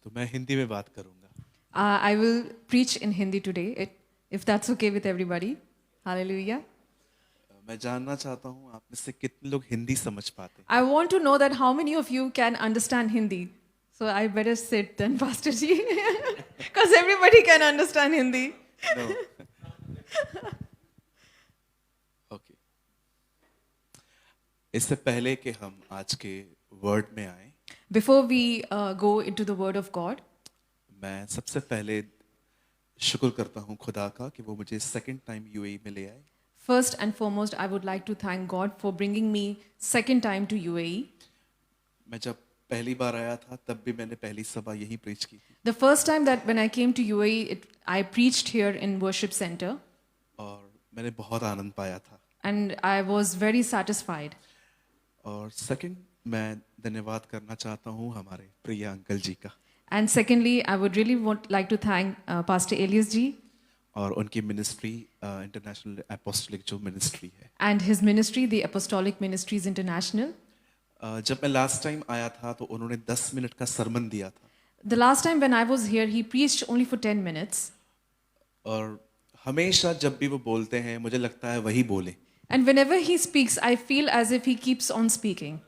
तो मैं हिंदी में बात करूंगा। I will preach in Hindi today, if that's okay with everybody. Hallelujah. मैं जानना चाहता हूँ आप में से कितने लोग हिंदी समझ पाते I want to know that how many of you can understand Hindi. So I better sit then, Pastor Ji, because everybody can understand Hindi. हैं। नो ओके, इससे पहले कि हम आज के वर्ड में आए, Before we go into the Word of God, मैं सबसे पहले शुक्र करता हूँ खुदा का कि वो मुझे सेकंड टाइम यूएई में ले आए। first and foremost, I would like to thank God for bringing me second time to UAE. मैं जब पहली बार आया था तब भी मैंने पहली सभा यहीं प्रीच की थी The first time that when I came to UAE, I preached here in worship center, और मैंने बहुत आनंद पाया था। and I was very satisfied. और सेकंड मैं धन्यवाद करना चाहता हूँ हमारे प्रिय अंकल जी का And secondly, I would really like to thank Pastor Elias ji और उनकी मिनिस्ट्री इंटरनेशनल एपोस्टोलिक जो मिनिस्ट्री है। and his ministry, the Apostolic Ministries International. जब मैं लास्ट टाइम आया था तो उन्होंने 10 मिनट का सरमन दिया था The last time when I was here, he preached only for 10 minutes. और हमेशा जब भी वो बोलते हैं मुझे लगता है वही बोले, And whenever he speaks, I feel as if he keeps on speaking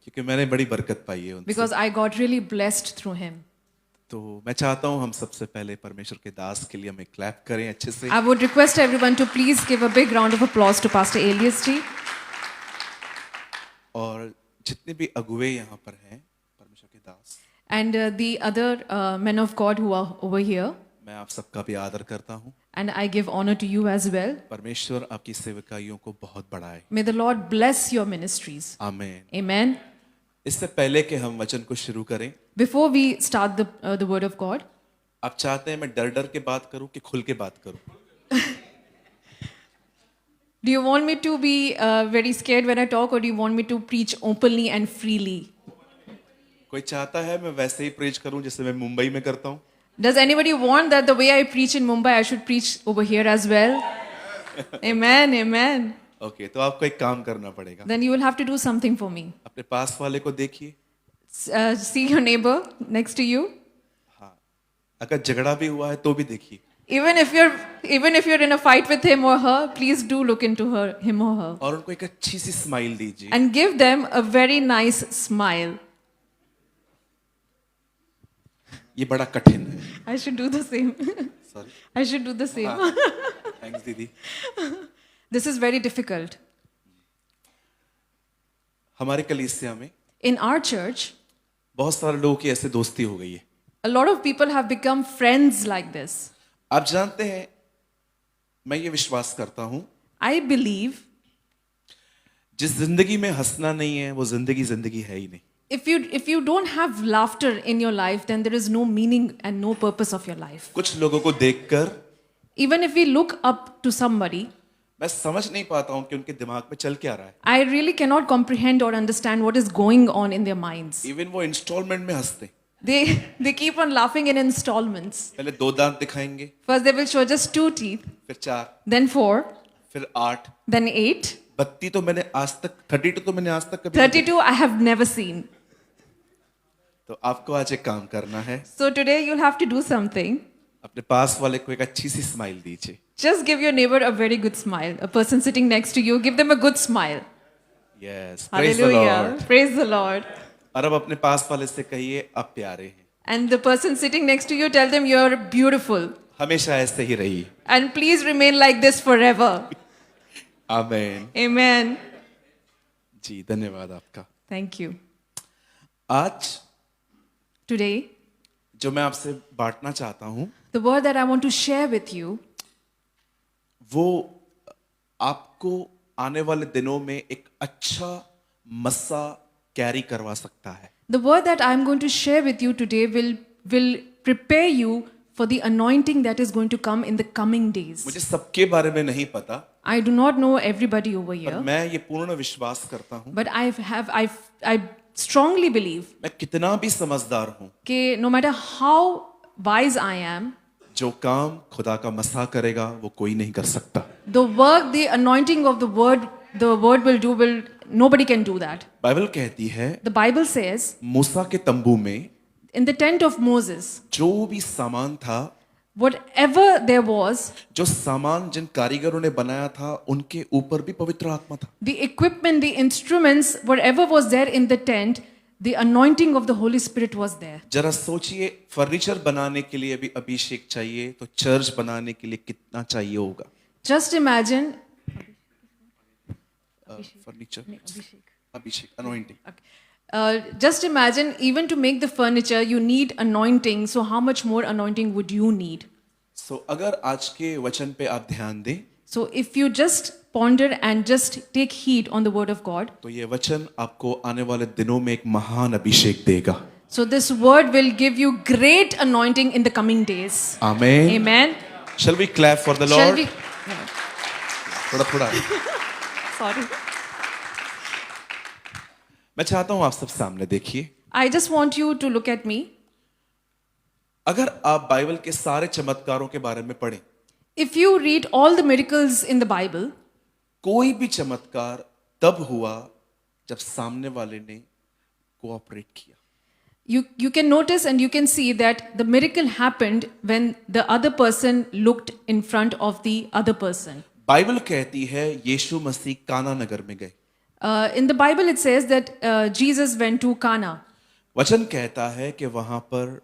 क्योंकि मैंने बड़ी बरकत पाई है उनसे। because I got really blessed through him. तो मैं चाहता हूँ हम सबसे पहले परमेश्वर के दास के लिए हमें क्लैप करें अच्छे से। I would request everyone to please give a big round of applause to Pastor Elias ji. और जितने भी अगुवे यहाँ पर हैं परमेश्वर के दास, And the other men of God who are over here. मैं आप सबका भी आदर करता हूँ। And I give honor to you as well. परमेश्वर आपकी सेवकाइयों को बहुत बढ़ाए। May the Lord bless your ministries. आमीन। Amen. इससे पहले कि हम वचन को शुरू करें, Before we start the word of God, आप चाहते हैं मैं डर डर के बात करूं कि खुल के बात करूं? do you want me to be very scared when I talk, or do you want me to preach openly and freely? कोई चाहता है मैं वैसे ही प्रेज करूं जैसे मैं मुंबई में करता हूं? Does anybody want that the way I preach in Mumbai, I should preach over here as well? Amen, amen. Okay, तो आपको एक काम करना पड़ेगा। Then you will have to do something for me. अपने पास वाले को देखिए, See your neighbor next to you. हाँ, अगर झगड़ा भी हुआ है तो भी देखिए, Even if you're in a fight with him or her, please do look into him or her. और उनको एक अच्छी सी स्माइल दीजिए। And give them a very nice smile. ये बड़ा कठिन है। I should do the same. Sorry, I should do the same. Thanks दीदी। This is very difficult. हमारे कलीसिया में In our church, बहुत सारे लोगों की ऐसे दोस्ती हो गई है। a lot of people have become friends like this. आप जानते हैं, मैं ये विश्वास करता हूँ, I believe जिस जिंदगी में हंसना नहीं है वो जिंदगी है ही नहीं। if you don't have laughter in your life, then there is no meaning and no purpose of your life. कुछ लोगों को देखकर Even if we look up to somebody, मैं समझ नहीं पाता हूँ कि उनके दिमाग में चल क्या रहा है। I really cannot comprehend or understand what is going on in their minds. Even वो इंस्टॉलमेंट में हंसते, They keep on laughing in installments. पहले 2 दांत दिखाएंगे, First they will show just 2 teeth, फिर 4, then 4, फिर 8, then 8. 32 तो मैंने आज तक 32 तो मैंने आज तक कभी 32 I have never seen. तो आपको आज एक काम करना है, So today you'll have to do something. अपने पास वाले को एक अच्छी सी स्माइल दीजिए। Just give your neighbor a very good smile. A person sitting next to you, give them a good smile. Yes, praise the Hallelujah. Lord. Praise the Lord. और अब अपने पास वाले से कहिए आप प्यारे हैं, And the person sitting next to you, tell them you're beautiful. हमेशा ऐसे ही रहिए। And please remain like this forever. आमीन। Amen. जी, धन्यवाद आपका। Thank you. आज Today, जो मैं आपसे बांटना चाहता हूँ the word that I want to share with you, वो आपको आने वाले दिनों में एक अच्छा मस्सा कैरी करवा सकता है। the word that I'm going to share with you today will prepare you for the anointing that is going to come in the coming days. मुझे सबके बारे में नहीं पता, I do not know everybody over पर here, मैं ये पूर्ण विश्वास करता हूँ, but I strongly believe मैं कितना भी समझदार हूँ, कि no matter how wise I am, जो काम खुदा का मसा करेगा वो कोई नहीं कर सकता। the work, the anointing of the word will do, nobody can do that. Bible कहती है The Bible says मूसा के तंबू में in the tent of Moses, जो भी सामान था, whatever there was, जो सामान जिन कारीगरों ने बनाया था, उनके ऊपर भी पवित्र आत्मा था। the equipment, the instruments, whatever was there in the tent, the anointing of the Holy Spirit was there. जरा सोचिए, फर्नीचर बनाने के लिए भी अभिषेक चाहिए, तो चर्च बनाने के लिए कितना चाहिए होगा? Just imagine. Furniture, Abhishek, anointing. Just imagine, even to make the furniture, you need anointing. So, how much more anointing would you need? अगर आज के वचन पे आप ध्यान दें, So, if you just ponder and just take heed on the word of God, तो ये वचन आपको आने वाले दिनों में एक महान अभिषेक देगा। so this word will give you great anointing in the coming days. आमीन। Amen. Shall we clap for the Shall Lord? we? थोड़ा Sorry. मैं चाहता हूं आप सब सामने देखिए। I just want you to look at me. अगर आप बाइबल के सारे चमत्कारों के बारे में पढ़ें, If you read all the miracles in the Bible, कोई भी चमत्कार तब हुआ जब सामने वाले ने कोऑपरेट किया। you can notice and you can see that the miracle happened when the other person looked in front of the other person. Bible कहती है यीशु मसीह काना नगर में गए। In the Bible, it says that Jesus went to Cana. वचन कहता है कि वहां पर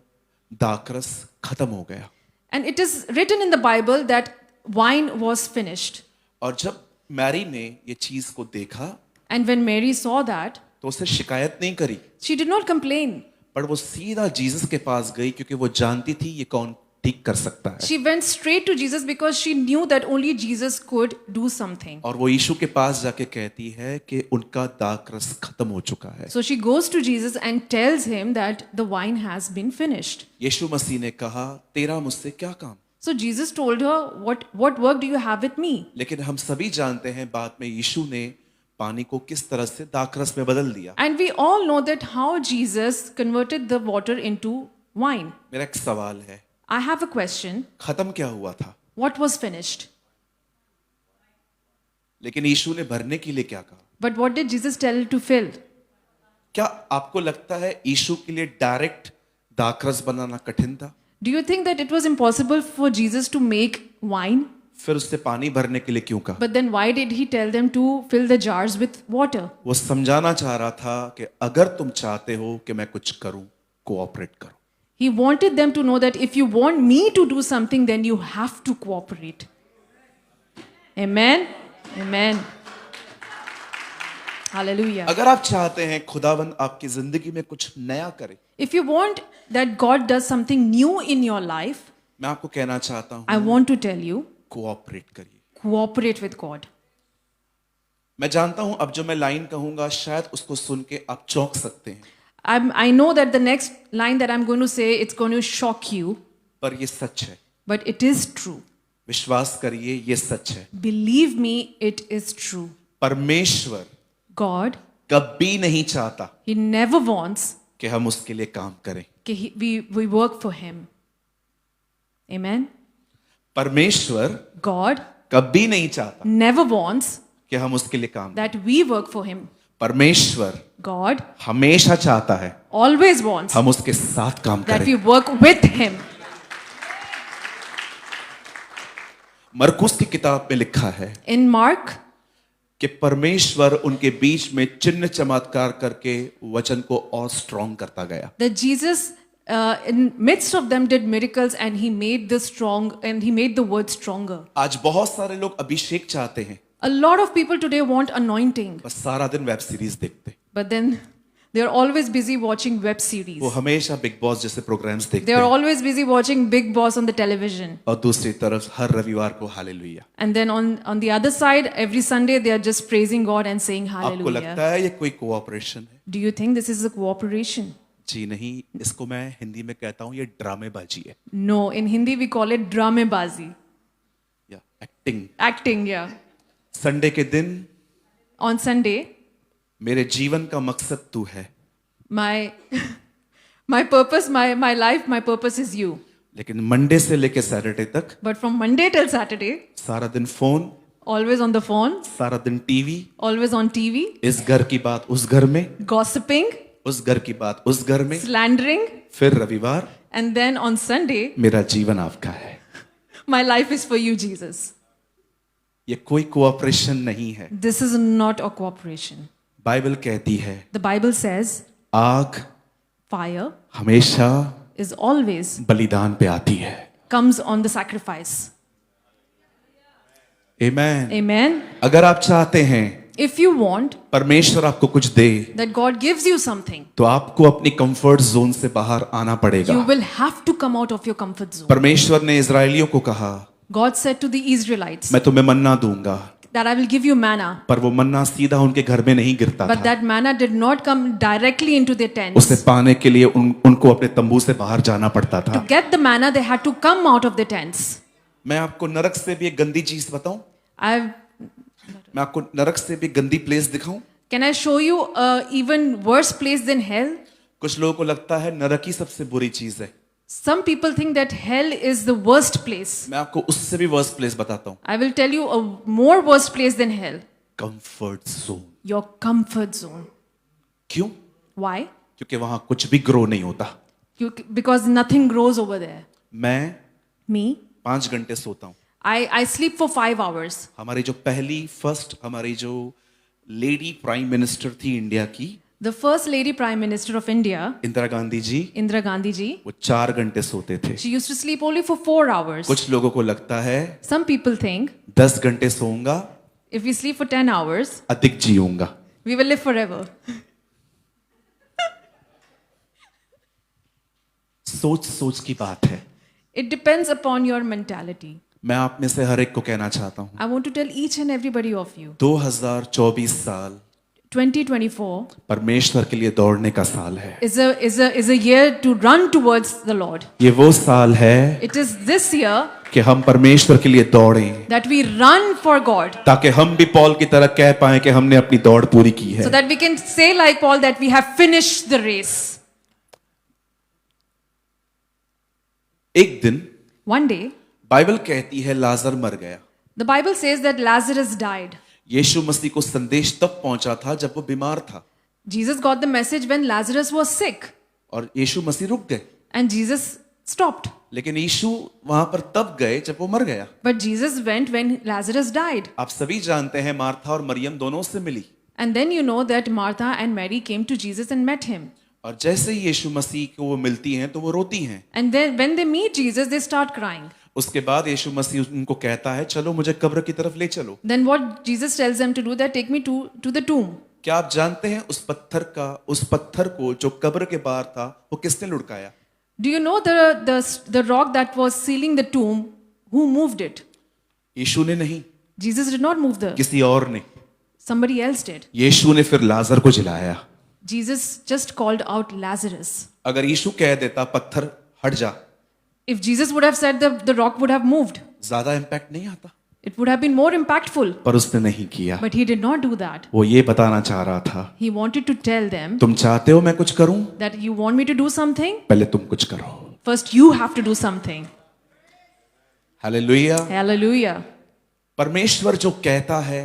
दाखरस खत्म हो गया। And it is written in the Bible that wine was finished. और जब मैरी ने ये चीज को देखा, And when Mary saw that, तो उसे शिकायत नहीं करी, she did not complain. पर वो सीधा जीसस के पास गई, क्योंकि वो जानती थी ये कौन ठीक कर सकता है। She went straight to Jesus because she knew that only Jesus could do something. और वो यीशु के पास जाके कहती है कि उनका दाखरस खत्म हो चुका है। So she goes to Jesus and tells him that the wine has been finished. यीशु मसीह ने कहा, तेरा मुझसे क्या काम? So Jesus told her, what work do you have with me? लेकिन हम सभी जानते हैं बाद में यीशु ने पानी को किस तरह से दाखरस में बदल दिया। And we all know that how Jesus converted the water into wine. मेरा एक सवाल है, I have a question. खत्म क्या हुआ था? What was finished? लेकिन यीशु ने भरने के लिए क्या कहा? But what did Jesus tell to fill? क्या आपको लगता है यीशु के लिए डायरेक्ट दाखरस बनाना कठिन था? Do you think that it was impossible for Jesus to make wine? फिर उससे पानी भरने के लिए क्यों कहा? But then why did he tell them to fill the jars with water? वो समझाना चाह रहा था कि अगर तुम चाहते हो कि मैं कुछ करूं, कोऑपरेट करो। He wanted them to know that if you want me to do something, then you have to cooperate. Amen? Amen. Hallelujah. अगर आप चाहते हैं खुदावंद आपकी जिंदगी में कुछ नया करे, If you want that God does something new in your life, मैं आपको कहना चाहता हूं, I want to tell you, cooperate करिए। cooperate with God. मैं जानता हूं अब जो मैं लाइन कहूंगा शायद उसको सुन के आप चौंक सकते हैं, I know that the next line that I'm going to say, it's going to shock you, पर ये सच है। but it is true. विश्वास करिए, ये सच है। Believe me, it is true. परमेश्वर God, कभी नहीं चाहता He never wants कि हम उसके लिए काम करें। that we work for Him. Amen? परमेश्वर God कभी नहीं चाहता never wants कि हम उसके लिए काम करें। that we work for Him. परमेश्वर God हमेशा चाहता है always wants हम उसके साथ काम that करें। we work with Him. मरकुस की किताब में लिखा है In Mark, कि परमेश्वर उनके बीच में चिन्ह चमत्कार करके वचन को और स्ट्रॉन्ग करता गया। that Jesus in midst of them did miracles and He made the word stronger. आज बहुत सारे लोग अभिषेक चाहते हैं, A lot of people today want anointing, बस सारा दिन वेब सीरीज देखते, but then they are always busy watching web series. वो हमेशा बिग बॉस जैसे प्रोग्राम्स देखते They are हैं, always busy watching Big Boss on the television. और दूसरी तरफ हर रविवार को hallelujah. And then on the other side, every Sunday they are just praising God and saying आपको hallelujah. लगता है ये कोई कोऑपरेशन है? Do you think this is a cooperation? जी नहीं, इसको मैं हिंदी में कहता हूँ ये ड्रामेबाजी है No, in Hindi we call it dramebazi. या एक्टिंग। Acting, yeah. संडे के दिन On Sunday, मेरे जीवन का मकसद तू है, my purpose, my life, my purpose is you. लेकिन मंडे से लेके सैटरडे तक But from Monday till Saturday, सारा दिन phone, always on the phone, सारा दिन टीवी, always on TV, इस घर की बात उस घर में, gossiping, उस घर की बात उस घर में, slandering, फिर रविवार, and then on Sunday, मेरा जीवन आपका है। my life is for you, Jesus. ये कोई कोऑपरेशन नहीं है। This is not a cooperation. Bible कहती है The Bible says आग fire हमेशा is always बलिदान पे आती है। comes on the sacrifice. Amen. Amen. अगर आप चाहते हैं If you want परमेश्वर आपको कुछ दे, that God gives you something, तो आपको अपनी कंफर्ट जोन से बाहर आना पड़ेगा। you will have to come out of your comfort zone. परमेश्वर ने इजरायलियों को कहा, God said to the Israelites मैं तुम्हें मन्ना दूंगा, that I will give you manna. पर वो मन्ना सीधा उनके घर में नहीं गिरता But था। that manna did not come directly into their उसे tents. पाने के लिए उनको अपने तंबू से बाहर जाना पड़ता To था। get the manna, they had to come out of their tents. मैं आपको नरक से भी एक गंदी चीज बताऊं, I've, मैं आपको नरक से भी गंदी प्लेस दिखाऊं। can I show you a even worse place than hell? कुछ लोगों को लगता है नरक ही सबसे बुरी चीज है। Some people think that hell is the worst place. मैं आपको उससे भी वर्स्ट प्लेस बताता हूं, I will tell you a more worst place than hell. Comfort zone. Your comfort zone. क्यों? Why? क्योंकि वहां कुछ भी ग्रो नहीं होता। Because nothing grows over there. मैं Me, 5 घंटे सोता हूं। I sleep for 5 hours. हमारी जो हमारी जो लेडी प्राइम मिनिस्टर थी इंडिया की, The first lady prime minister of India, Indira Gandhi ji, Indira Gandhi ji, वो 4 घंटे सोते थे। she used to sleep only for 4 hours. कुछ लोगों को लगता है Some people think 10 घंटे सोऊंगा, if we sleep for 10 hours, अधिक जीऊंगा। we will live forever. सोच सोच की बात है। It depends upon your mentality. मैं आप में से हर एक को कहना चाहता हूं, I want to tell each and everybody of you, 2024 साल 2024 परमेश्वर के लिए दौड़ने का साल है। is a year to run towards the Lord. ये वो साल है It is this year कि हम परमेश्वर के लिए दौड़ें, that we run for God, ताकि हम भी पौल की तरह कह पाए कि हमने अपनी दौड़ पूरी की है। so that we can say like Paul that we have finished the race. एक दिन One day, बाइबल कहती है लाजर मर गया। the Bible says that Lazarus died. यीशु मसीह को संदेश तब पहुंचा था जब वो बीमार था, Jesus got the message when Lazarus was sick, और यीशु मसीह रुक गए। and Jesus stopped. लेकिन यीशु वहां पर तब गए जब वो मर गया। But Jesus went when Lazarus died. आप सभी जानते हैं मार्था और मरियम दोनों से मिली, And then you know that Martha and Mary came to Jesus and met him. और जैसे ही यीशु मसीह को वो मिलती हैं तो वो रोती हैं। And then when they meet Jesus, they start crying. उसके बाद यीशु मसीह उनको कहता है, चलो मुझे कब्र की तरफ ले चलो। Then what Jesus tells them to do, that take me to the tomb. क्या आप जानते हैं उस पत्थर को जो कब्र के बाहर था वो किसने लुढ़काया? Do you know the rock that was sealing the tomb, who moved it? यीशु ने नहीं, Jesus did not move किसी और ने। somebody else did. यीशु ने फिर लाजर को जिलाया। Jesus just called out Lazarus. अगर यीशु कह देता पत्थर हट जा, If Jesus would have said, the rock would have moved. ज्यादा इम्पैक्ट नहीं आता, It would have been more impactful. पर उसने नहीं किया। But he did not do that. वो ये बताना चाह रहा था, He wanted to tell them तुम चाहते हो मैं कुछ करूं, that you want me to do something? पहले तुम कुछ करो। First, you have to do something. Hallelujah. Hallelujah. परमेश्वर जो कहता है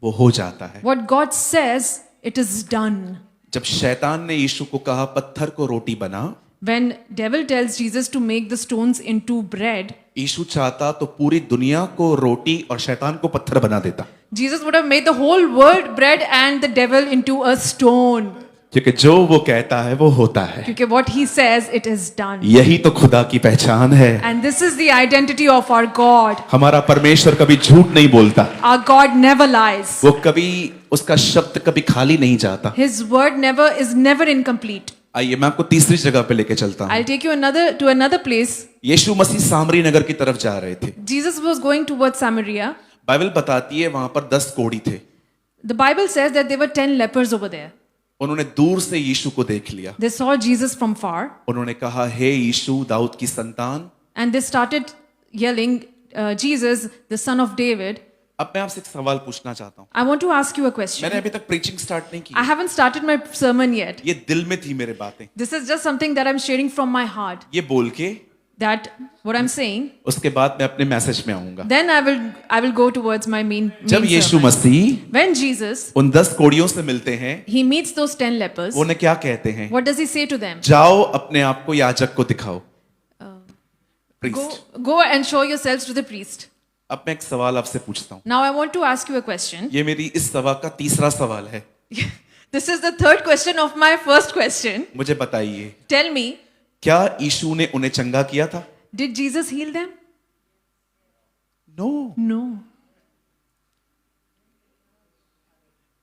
वो हो जाता है। What God says, it is done. जब शैतान ने यीशु को कहा पत्थर को रोटी बना, When devil tells Jesus to make the stones into bread, यीशु चाहता तो पूरी दुनिया को रोटी और शैतान को पत्थर बना देता, Jesus would have made the whole world bread and the devil into a stone. क्योंकि जो वो कहता है वो होता है। Because what he says, it is done. यही तो खुदा की पहचान है। And this is the identity of our God. हमारा परमेश्वर कभी झूठ नहीं बोलता, Our God never lies. वो कभी उसका शब्द कभी खाली नहीं जाता। His word is never incomplete. आइए मैं आपको तीसरी जगह पे लेके चलता हूँ। I'll take you to another place. यीशु मसीह सामरी नगर की तरफ जा रहे थे। Jesus was going towards Samaria. Bible बताती है वहां पर 10 कोढ़ी थे। The Bible says that there were 10 lepers over there. उन्होंने दूर से यीशु को देख लिया। They saw Jesus from far. उन्होंने कहा, हे यीशु दाऊद की संतान। And they started yelling, Jesus, the son of David. अब मैं आपसे एक सवाल पूछना चाहता हूँ। I want to ask you a question. मैंने अभी तक प्रीचिंग स्टार्ट नहीं की। I haven't started my sermon yet. ये दिल में थी मेरे बातें। This is just something that I'm sharing from my heart. ये बोल के that what I'm saying, उसके बाद मैं अपने मैसेज में आऊंगा। then I will go towards my main जब यीशु sermon. मसीह When Jesus, उन 10 कोढ़ियों से मिलते हैं, he meets those 10 lepers, वो उन्हें क्या कहते हैं? what does he say to them? जाओ अपने आप को याजक को दिखाओ। Priest. Go and show yourselves to the priest. अब मैं एक सवाल आपसे पूछता हूँ। Now I want to ask you a question. ये मेरी इस सभा का तीसरा सवाल है। This is the third question of my first question. मुझे बताइए, Tell me, क्या यीशु ने उन्हें चंगा किया था? did Jesus heal them? No. No.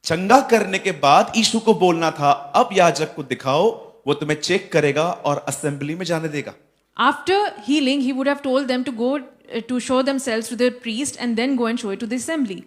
चंगा करने के बाद यीशु को बोलना था, अब याजक को दिखाओ, वो तुम्हें चेक करेगा और असेंबली में जाने देगा। After healing, he would have told them to go to show themselves to the priest and then go and show it to the assembly.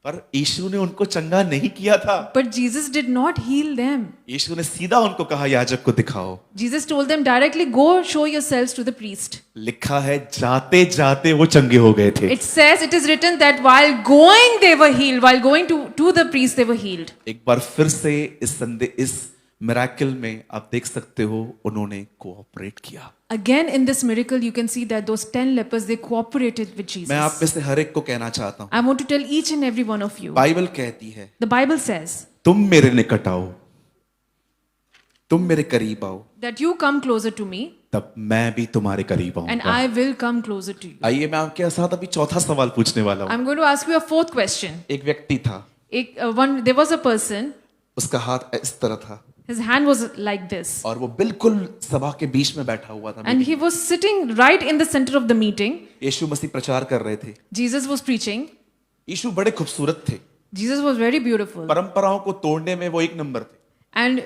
पर यीशु ने उनको चंगा नहीं किया था। But Jesus did not heal them. यीशु ने सीधा उनको कहा, याजक को दिखाओ। Jesus told them directly, go show yourselves to the priest. लिखा है, जाते जाते वो चंगे हो गए थे। It says, it is written that while going they were healed, while going to the priest they were healed. एक बार फिर से इस मिरेकल में आप देख सकते हो, उन्होंने कोऑपरेट किया। Again in this miracle you can see that those 10 lepers, they cooperated with Jesus. मैं आप में से हर एक को कहना चाहता हूँ, I want to tell each and every one of you. Bible कहती है, The Bible says तुम मेरे निकट आओ, तुम मेरे करीब आओ, that you come closer to me तब मैं भी तुम्हारे करीब and आऊंगा। I will come closer to you. आइए मैं आपके साथ अभी चौथा सवाल पूछने वाला हूँ। I'm going to ask you a fourth question. एक व्यक्ति था, There was a person, उसका हाथ इस तरह था his hand was like this, और वो बिल्कुल सभा के बीच में बैठा हुआ था। and he was sitting right in the center of the meeting. यीशु मसीह प्रचार कर रहे थे। Jesus was preaching. यीशु बड़े खूबसूरत थे, Jesus was very beautiful. परंपराओं को तोड़ने में वो एक नंबर थे। And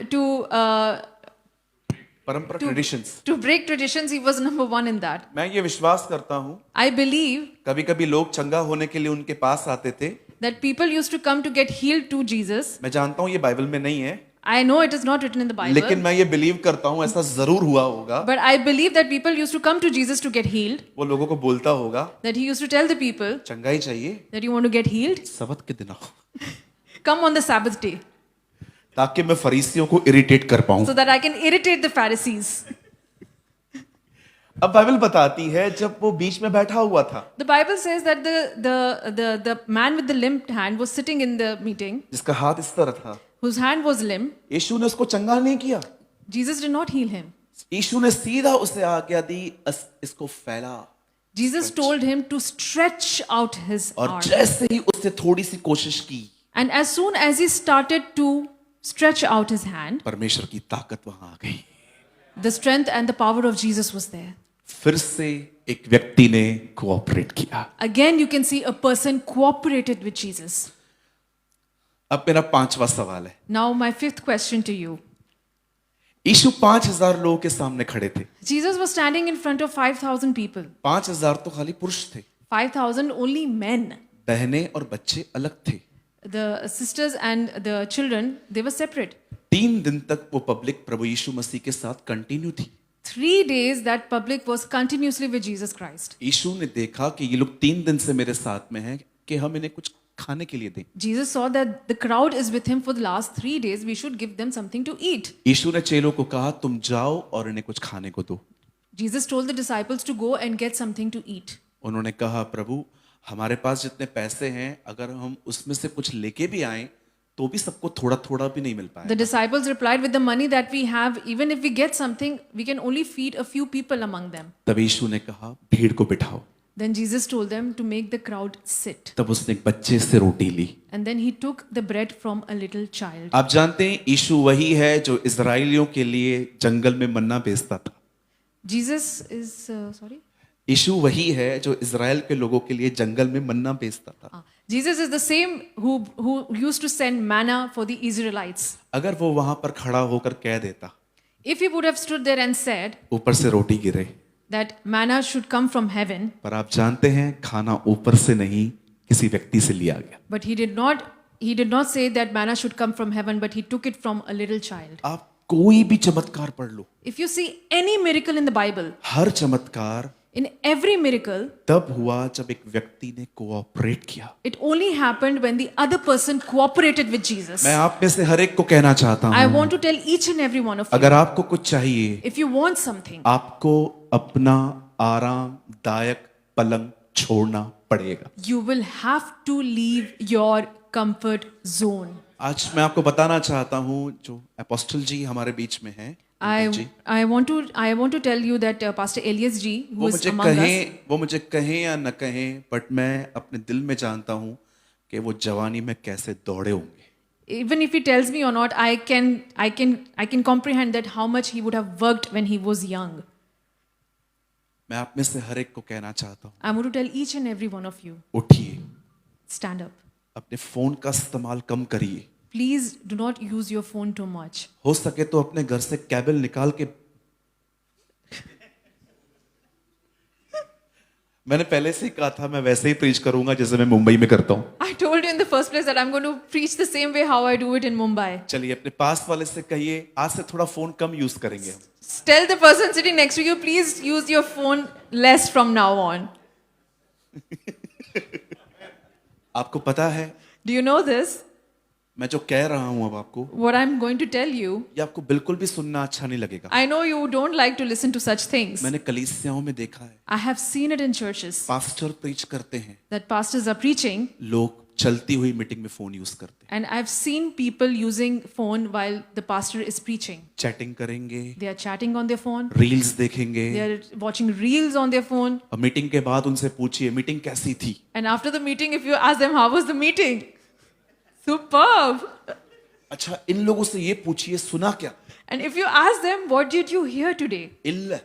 परंपरा traditions, to break traditions, he was number one in that. मैं ये विश्वास करता हूँ, I believe कभी कभी लोग चंगा होने के लिए उनके पास आते थे। that people used to come to get healed to Jesus. मैं जानता हूँ ये बाइबल में नहीं है, I know it is not written in the Bible. लेकिन मैं ये बिलीव करता हूँ ऐसा जरूर हुआ होगा। But I believe that people used to come to Jesus to get healed. वो लोगों को बोलता होगा, That he used to tell the people चंगा ही चाहिए, that you want to get healed, सबत के दिन आओ, come on the Sabbath day, ताकि मैं फरीसियों को इरिटेट कर पाऊं। so that I can irritate the Pharisees. अब बाइबल बताती है, जब वो बीच में बैठा हुआ था, The Bible says that the man with the limp hand was sitting in the meeting, जिसका हाथ इस तरह था, whose hand was limp. यीशु ने उसको चंगा नहीं किया। Jesus did not heal him. यीशु ने सीधा उसे आज्ञा दी, इसको फैला। Jesus told him to stretch out his और arm. जैसे ही उसने थोड़ी सी कोशिश की, And as soon as he started to stretch out his hand, परमेश्वर की ताकत वहां आ गई। the strength and the power of Jesus was there. फिर से एक व्यक्ति ने कोऑपरेट किया। Again, you can see a person cooperated with Jesus. अब मेरा पांचवा सवाल है, Now, my fifth question to you. यीशु 5000 लोगों के सामने खड़े थे। Jesus was standing in front of 5,000 people. 5000 तो खाली पुरुष थे, 5,000 only men. बहनें और बच्चे अलग थे। The sisters and the children, they were separate. 3 दिन तक वो पब्लिक प्रभु यीशु मसीह के साथ कंटिन्यू थी। 3 days that public was continuously with Jesus Christ. यीशु ने देखा कि ये लोग 3 दिन से मेरे साथ में हैं, कि हम इन्हें कुछ खाने के लिए दें। Jesus saw that the crowd is with him for the last 3 days. We should give them something to eat. यीशु ने चेलों को कहा, तुम जाओ और इन्हें कुछ खाने को दो। Jesus told the disciples to go and get something to eat. उन्होंने कहा, प्रभु हमारे पास जितने पैसे हैं, अगर हम उसमें से कुछ लेके भी आए तो भी सबको थोड़ा थोड़ा भी नहीं मिल The पाएगा। disciples replied, with the money that we have, even if we get something, we can only feed a few people among them. तब यीशु ने कहा, भीड़ को बिठाओ। Then Jesus told them to make the crowd sit. तब उसने एक बच्चे से रोटी ली। And then he took the bread from a little child. आप जानते हैं, यीशु वही है जो इजराइलियों के लिए जंगल में मन्ना बेचता था। Jesus is, sorry? यीशु वही है जो इजराइल के लोगों के लिए जंगल में मन्ना बेचता था। Jesus is the same who used to send manna for the Israelites. अगर वो वहां पर खड़ा होकर कह देता, If he would have stood there and said ऊपर से रोटी गिरे, that manna should come from heaven, पर आप जानते हैं खाना ऊपर से नहीं किसी व्यक्ति से लिया गया। but he did not say that manna should come from heaven, but he took it from a little child. आप कोई भी चमत्कार पढ़ लो, If you see any miracle in the Bible, हर चमत्कार in every miracle, तब हुआ जब एक व्यक्ति ने कोऑपरेट किया। it only happened when the other person cooperated with Jesus. मैं आप में से हर एक को कहना चाहता I हूँ, want to tell each and every one of you, अगर आपको कुछ चाहिए, if you want something, आपको अपना आरामदायक पलंग छोड़ना पड़ेगा। You will have to leave your comfort zone. आज मैं आपको बताना चाहता हूं, जो अपोस्टल जी हमारे बीच में हैं, जी, I want to tell you that Pastor Elias ji, who is among us, वो मुझे कहें या न कहें, बट मैं अपने दिल में जानता हूं कि वो जवानी में कैसे दौड़े होंगे। even if he tells me or not, I can comprehend that how much he would have worked when he was young. मैं आप में से हर एक को कहना चाहता हूं, I want to tell each and every one of you, उठिए, stand up. अपने फोन का इस्तेमाल कम करिए। Please do not use your phone too much. हो सके तो अपने घर से केबल निकाल के, मैंने पहले से ही कहा था मैं वैसे ही प्रीच करूंगा जैसे मैं मुंबई में करता हूं। I told you in the first place that I'm going to preach the same way how I do it in Mumbai. चलिए अपने पास वाले से कहिए, आज से थोड़ा फोन कम यूज करेंगे हम। Tell the person sitting next to you, please use your phone less from now on. आपको पता है, Do you know this? मैं जो कह रहा हूं अब आपको, What I'm going to tell you, ये आपको बिल्कुल भी सुनना अच्छा नहीं लगेगा। I know you don't like to listen to such things. मैंने कलीसियाओं में देखा है, I have seen it in churches pastor preach करते हैं, that pastors are preaching, लोग चलती हुई मीटिंग में फोन यूज करते हैं, and I've seen people using phone while the pastor is preaching. Chatting करेंगे, They are chatting on their phone, reels देखेंगे, they are watching reels on their phone, और meeting के बाद उनसे पूछिए मीटिंग कैसी थी, and after the meeting, if you ask them how was the meeting, superb. अच्छा इन लोगों से ये पूछिए सुना क्या, And if you ask them, what did you hear today? इल्ल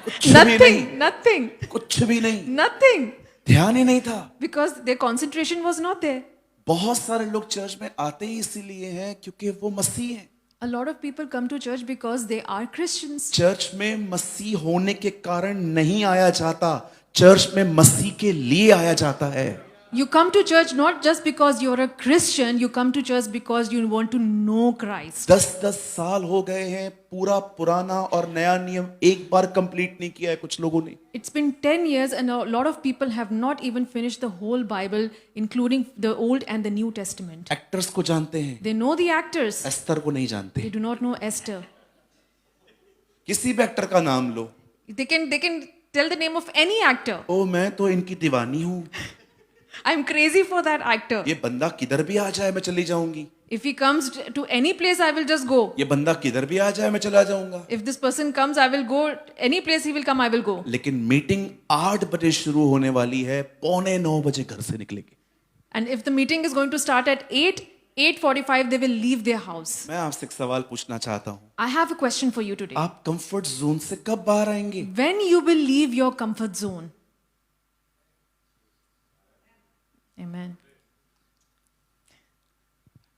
कुछ भी नहीं, Nothing, nothing, कुछ भी नहीं, nothing. ध्यान ही नहीं था। Because their concentration was not there. बहुत सारे लोग चर्च में आते ही इसीलिए हैं क्योंकि वो मसीह हैं। A lot of people come to church because they are Christians. Church में मसीह होने के कारण नहीं आया जाता, चर्च में मसीह के लिए आया जाता है। You come to church not just because you're a Christian, you come to church because you want to know Christ. 10-10 साल हो गए हैं, पूरा पुराना और नया नियम एक बार कंप्लीट नहीं किया है कुछ लोगों ने। It's been 10 years and a lot of people have not even finished the whole Bible, including the Old and the New Testament. Actors को जानते हैं, They know the actors. Esther को नहीं जानते। They do not know Esther. किसी भी actor का नाम लो, They can tell the name of any actor. ओ मैं तो इनकी दीवानी हूँ, I'm crazy for that actor. ये बंदा किधर भी आ जाए मैं चली जाऊंगी, If he comes to any place, I will just go. ये बंदा किधर भी आ जाए मैं चला जाऊंगा। If this person comes, I will go. Any place he will come, I will go. लेकिन मीटिंग 8 बजे शुरू होने वाली है, 8:45 बजे घर से निकलेंगे। And if the meeting is going to start at 8:45, they will leave their house. मैं आपसे एक सवाल पूछना चाहता हूँ, I have a question for you today. आप कंफर्ट जोन से कब बाहर आएंगे? When you will leave your comfort zone? Amen.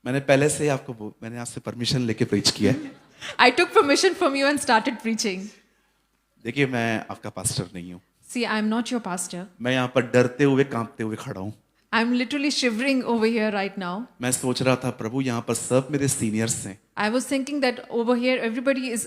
मैंने पहले से ही मैंने आपसे परमिशन लेके प्रीच किया है। I took permission from you and started preaching. देखिए मैं आपका पास्टर नहीं हूँ, See, I'm not your pastor. मैं यहाँ पर डरते हुए कांपते हुए खड़ा हूँ। I'm literally shivering over here right now. मैं सोच रहा था प्रभु यहाँ पर सब मेरे सीनियर्स हैं, I was thinking that over here everybody is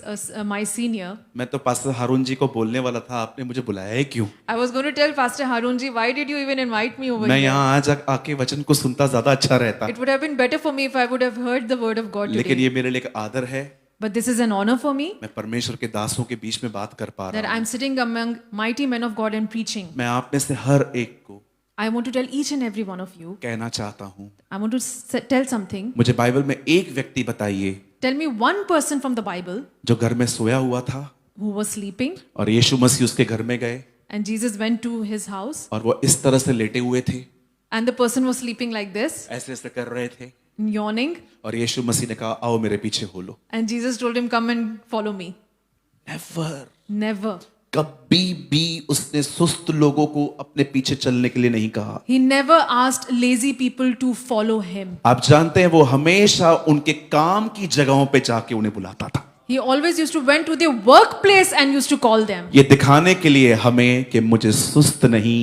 my senior. मैं तो पास्टर हारून जी को बोलने वाला था आपने मुझे बुलाया है क्यों? I was going to tell Pastor Harun ji, why did you even invite me over मैं here? यहाँ आज आके वचन को सुनता ज्यादा अच्छा रहता, It would have been better for me if I would have heard the word of God लेकिन today. ये मेरे लिए एक आदर है, But this is an honor for me मैं परमेश्वर के दासों के बीच में बात कर पा that रहा हूँ। I'm sitting among mighty men of God and preaching. मैं आप में से हर एक को I want to tell each and every one of you. कहना चाहता हूँ, I want to tell something. मुझे बाइबल में एक व्यक्ति बताइए Tell me one person from the Bible जो घर में सोया हुआ था who was sleeping और यीशु मसीह उसके घर में गए and Jesus went to his house और वो इस तरह से लेटे हुए थे, and the person was sleeping like this, ऐसे ऐसे कर रहे थे, yawning, और यीशु मसीह ने कहा आओ मेरे पीछे हो लो। and Jesus told him, come and follow me. Never, Never. कभी भी उसने सुस्त लोगों को अपने पीछे चलने के लिए नहीं कहा। He never asked lazy people to follow him. आप जानते हैं वो हमेशा उनके काम की जगहों पे जाके उन्हें बुलाता था, He always used to went to their workplace and used to call them. ये दिखाने के लिए हमें कि मुझे सुस्त नहीं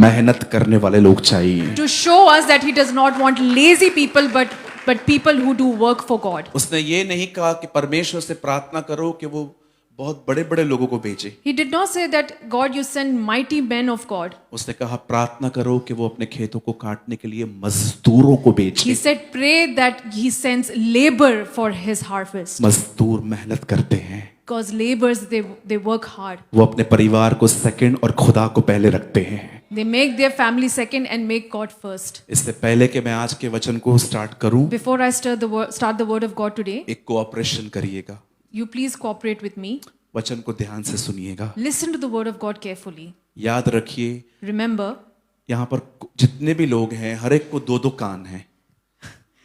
मेहनत करने वाले लोग चाहिए। To show us that he does not want lazy people but people who do work for God. उसने ये नहीं कहा कि परमेश्वर से प्रार्थना करो कि वो बहुत बड़े बड़े लोगों को भेजे, He did not say that God you send mighty men of God. उसने कहा प्रार्थना करो कि वो अपने खेतों को काटने के लिए मजदूरों को He भेजे। said pray that he sends labor for his harvest. मजदूर मेहनत करते हैं, because laborers, they work hard. वो अपने परिवार को सेकंड और खुदा को पहले रखते हैं। They make their family second and make God first. इससे पहले कि मैं आज के वचन को स्टार्ट करूं, Before I start the word of God today, एक कोऑपरेशन करिएगा, you please cooperate with me. वचन को ध्यान से सुनिएगा। Listen to the word of God carefully. याद रखिए, Remember, यहाँ पर जितने भी लोग हैं, हर एक को दो दो कान हैं।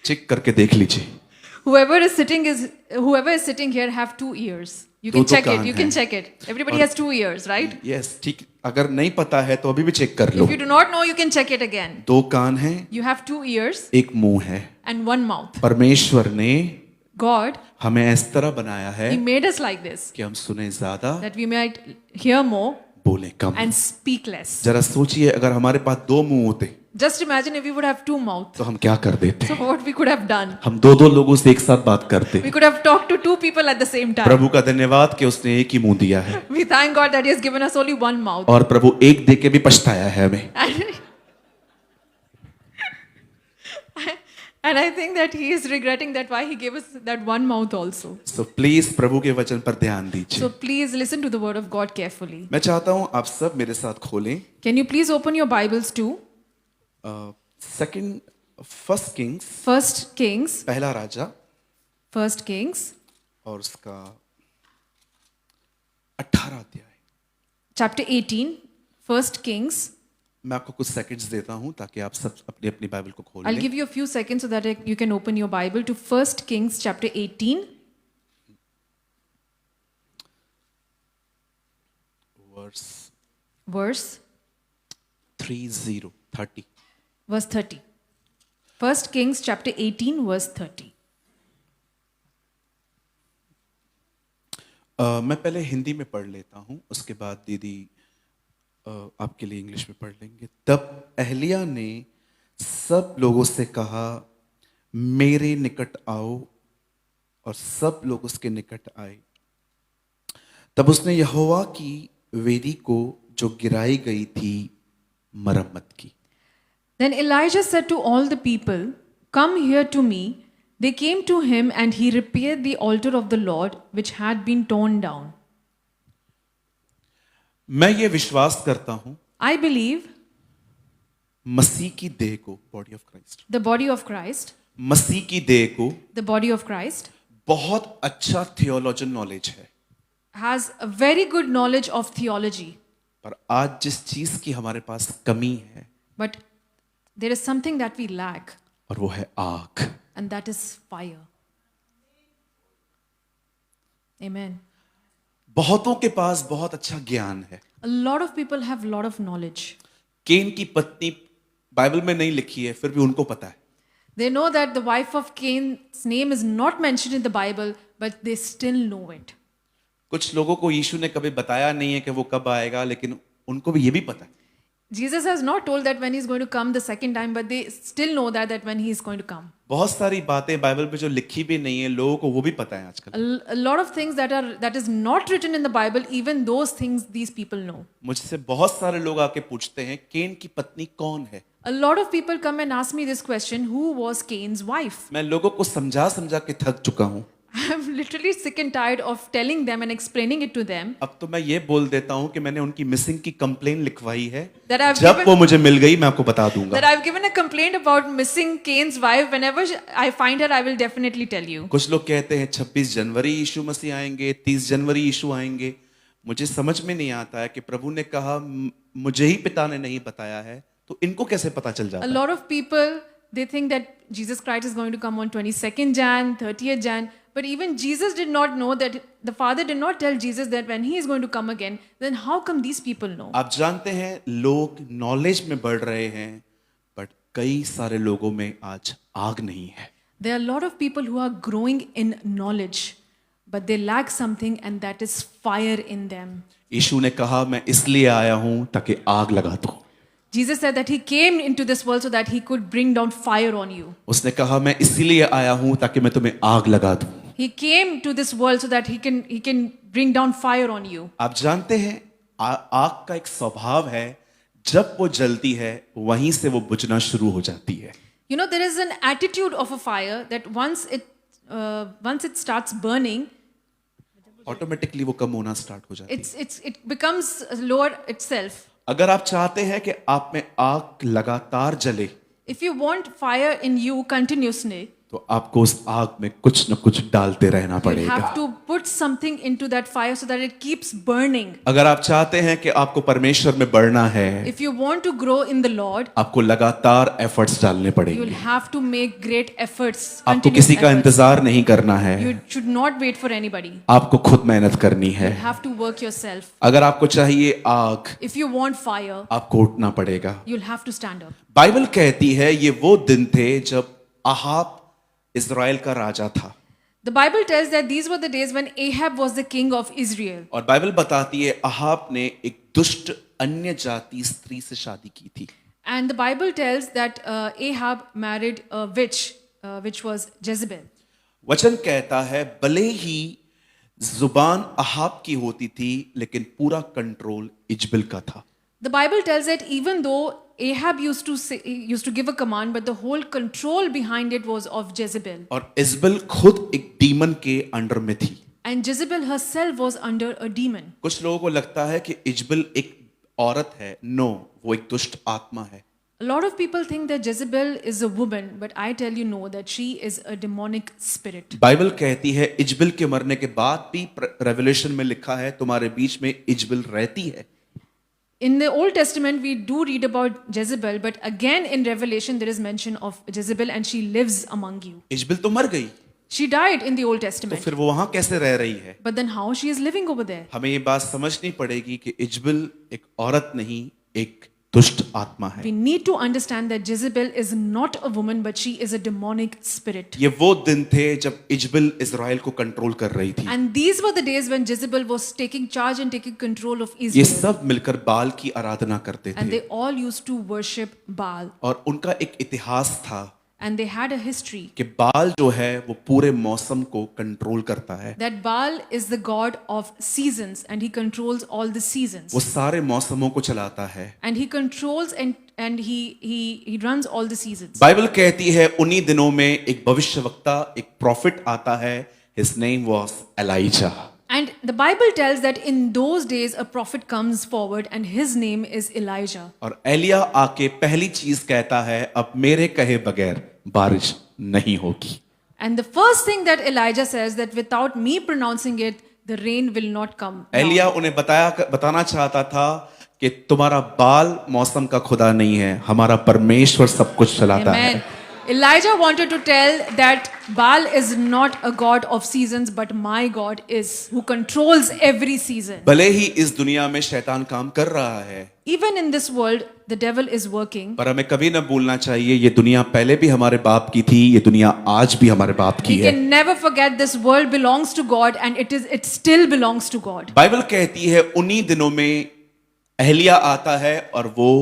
चेक करके देख लीजिए। whoever is sitting here have 2 ears. You can do check it. Can You can हैं। check it. Everybody has 2 ears, right? Yes, ठीक। अगर नहीं पता है तो अभी भी चेक कर लो। If you do not know, you can check it again. दो कान हैं, You have 2 ears एक मुंह है। and 1 mouth. परमेश्वर ने God, हमें इस तरह बनाया है He made us like this, कि हम सुने ज्यादा, that we might hear more बोले कम। and speak less. जरा सोचिए, अगर हमारे पास दो मुंह होते Just imagine if we would have 2 mouths. तो हम क्या कर देते? So what we could have done? हम दो दो लोगों से एक साथ बात करते। We could have talked to 2 people at the same time. प्रभु का धन्यवाद कि उसने एक ही मुंह दिया है, We thank God that He has given us only 1 mouth. और प्रभु एक दे के भी पछताया है हमें। And I think that He is regretting that why He gave us that 1 mouth also. So please प्रभु के वचन पर ध्यान So दीजिए। please listen to the word of God carefully. मैं चाहता हूं आप सब मेरे साथ खोलें Can you please open your Bibles to first Kings, 1 Kings, पहला राजा, 1 Kings, और उसका 18 अध्याय। chapter 18, 1 Kings. मैं आपको कुछ सेकंड्स देता हूं ताकि आप सब अपनी अपनी बाइबल को खोल I'll लें। give you a few seconds so that you can open your Bible to 1 Kings chapter 18, verse verse 30। verse 30. 1 Kings chapter 18, verse 30. मैं पहले हिंदी में पढ़ लेता हूं, उसके बाद दीदी आपके लिए इंग्लिश में पढ़ लेंगे। तब एहलिया ने सब लोगों से कहा, मेरे निकट आओ, और सब लोग उसके निकट आए। तब उसने यहोवा की वेदी को जो गिराई गई थी मरम्मत की। Then Elijah said to all the people, "Come here to me." They came to him, and he repaired the altar of the Lord, which had been torn down. मैं ये विश्वास करता हूं, I believe मसीह की देह को, body of Christ, the body of Christ, मसीह की देह को the body of Christ, बहुत अच्छा थियोलॉजिकल नॉलेज है, has a very good knowledge of theology. पर आज जिस चीज की हमारे पास कमी है, But there is something that we lack, और वो है आग। and that is fire. Amen. बहुतों के पास बहुत अच्छा ज्ञान है। A lot of people have a lot of knowledge. केन की पत्नी बाइबल में नहीं लिखी है, फिर भी उनको पता है। They know that the wife of Cain's name is not mentioned in the Bible, but they still know it. कुछ लोगों को यीशु ने कभी बताया नहीं है कि वो कब आएगा, लेकिन उनको भी ये भी पता है। Jesus has not told that when he's going to come the second time, but they still know that when he is going to come. बहुत सारी बातें बाइबल में जो लिखी भी नहीं है, लोगों को वो भी पता है आजकल। A lot of things that is not written in the Bible, even those things these people know. मुझसे बहुत सारे लोग आके पूछते हैं, केन की पत्नी कौन है? A lot of people come and ask me this question, who was Cain's wife? मैं लोगों को समझा समझा के थक चुका हूँ। I'm literally sick and tired of telling them and explaining it to them. अब तो मैं ये बोल देता हूँ कि मैंने उनकी मिसिंग की कंप्लेन लिखवाई है। That I've जब given- वो मुझे मिल गई मैं आपको बता दूंगा। That I've given a complaint about missing Cain's wife. Whenever I find her, I will definitely tell you. कुछ लोग कहते हैं 26 जनवरी यीशु मसीह आएंगे, 30 जनवरी यीशु आएंगे। मुझे समझ में नहीं आता है कि प्रभु ने कहा मुझे ही पिता ने नहीं बताया है, तो इनको कैसे पता चल जाता A है? lot of people, they think that Jesus Christ is going to come on 22nd Jan, 30th Jan. But even Jesus did not know that, the Father did not tell Jesus that when he is going to come again, then how come these people know? आप जानते हैं लोग knowledge में बढ़ रहे हैं, but कई सारे लोगों में आज आग नहीं है। There are a lot of people who are growing in knowledge, but they lack something, and that is fire in them. यीशु ने कहा मैं इसलिए आया हूं ताकि आग लगा दूं। Jesus said that he came into this world so that he could bring down fire on you. उसने कहा मैं इसीलिए आया हूं ताकि मैं तुम्हें आग लगा दूं। He came to this world so that he can bring down fire on you. आप जानते हैं आग का एक स्वभाव है, जब वो जलती है वहीं से वो बुझना शुरू हो जाती है। You know, there is an attitude of a fire that once it starts burning, automatically वो कम होना स्टार्ट हो जाती है। it becomes lower itself. अगर आप चाहते हैं कि आप में आग लगातार जले, If you want fire in you continuously, तो आपको उस आग में कुछ न कुछ डालते रहना you पड़ेगा। have to put something into that fire so that it keeps burning. अगर आप चाहते हैं कि आपको परमेश्वर में बढ़ना है, If you want to grow in the Lord, आपको लगातार एफर्ट्स डालने you पड़ेंगे। will have to make great efforts. आपको continuous किसी का efforts. इंतजार नहीं करना है, You should not wait for anybody. आपको खुद मेहनत करनी है। You have to work yourself. अगर आपको चाहिए आग, If you want fire, आपको उठना पड़ेगा। you'll have to stand up. Bible कहती है ये वो दिन थे जब आहाब इज़राइल का राजा था, The Bible tells that these were the days when Ahab was the king of Israel. और बाइबल बताती है आहाब ने एक दुष्ट अन्य जाति स्त्री से शादी की थी। And the Bible tells that Ahab married a witch, which was Jezebel. वचन कहता है भले ही जुबान आहाब की होती थी, लेकिन पूरा कंट्रोल इजबेल का था। The Bible tells that even though Ahab used to give a command, but the whole control behind it was of Jezebel. और इजबेल खुद एक डीमन के अंडर में थी। And Jezebel herself was under a demon. कुछ लोगों को लगता है कि इजबेल एक औरत है, नो, वो एक दुष्ट आत्मा है। A lot of people think that Jezebel is a woman, but I tell you no, that she is a demonic spirit. Bible कहती है इजबेल के मरने के बाद भी, रेवलेशन में लिखा है तुम्हारे बीच में इजबेल रहती है। In the Old Testament, we do read about Jezebel, but again in Revelation, there is mention of Jezebel and she lives among you. Jezebel तो मर गई, She died in the Old तो Testament. फिर वो वहां कैसे रह रही है? But then how she is living over there? हमें ये बात समझनी पड़ेगी कि इजबेल एक औरत नहीं, एक दुष्ट आत्मा है। We need to understand that Jezebel is not a woman, but she is a demonic spirit. ये वो दिन थे जब इजबेल इजराइल को कंट्रोल कर रही थी। And these were the days when Jezebel was taking charge and taking control of ये Israel. सब मिलकर बाल की आराधना करते And थे, they all used to worship Baal. और उनका एक इतिहास था And they had a history कि बाल जो है वो पूरे मौसम को कंट्रोल करता है। that Baal is the god of seasons and he controls all the seasons. वो सारे मौसमों को चलाता है। And he controls and he runs all the seasons. Bible कहती है उन्हीं दिनों में एक भविष्यवक्ता, एक प्रॉफिट आता है, his name was Elijah। And the Bible tells that in those days a prophet comes forward and his name is Elijah. और एलिया आके पहली चीज कहता है अब मेरे कहे बगैर बारिश नहीं होगी। And the first thing that Elijah says that without me pronouncing it, the rain will not come. down. Elia उन्हें बताना चाहता था कि तुम्हारा बाल मौसम का खुदा नहीं है, हमारा परमेश्वर सब कुछ चलाता Amen. है। Elijah wanted to tell that Baal is not a god of seasons, but my God is, who controls every season. भले ही इस दुनिया में शैतान काम कर रहा है, Even in this world, the devil is working. पर हमें कभी न भूलना चाहिए ये दुनिया पहले भी हमारे बाप की थी, ये दुनिया आज भी हमारे बाप की We है। can never forget this world belongs to God and it still belongs to God. Bible कहती है उन्हीं दिनों में एलिया आता है और वो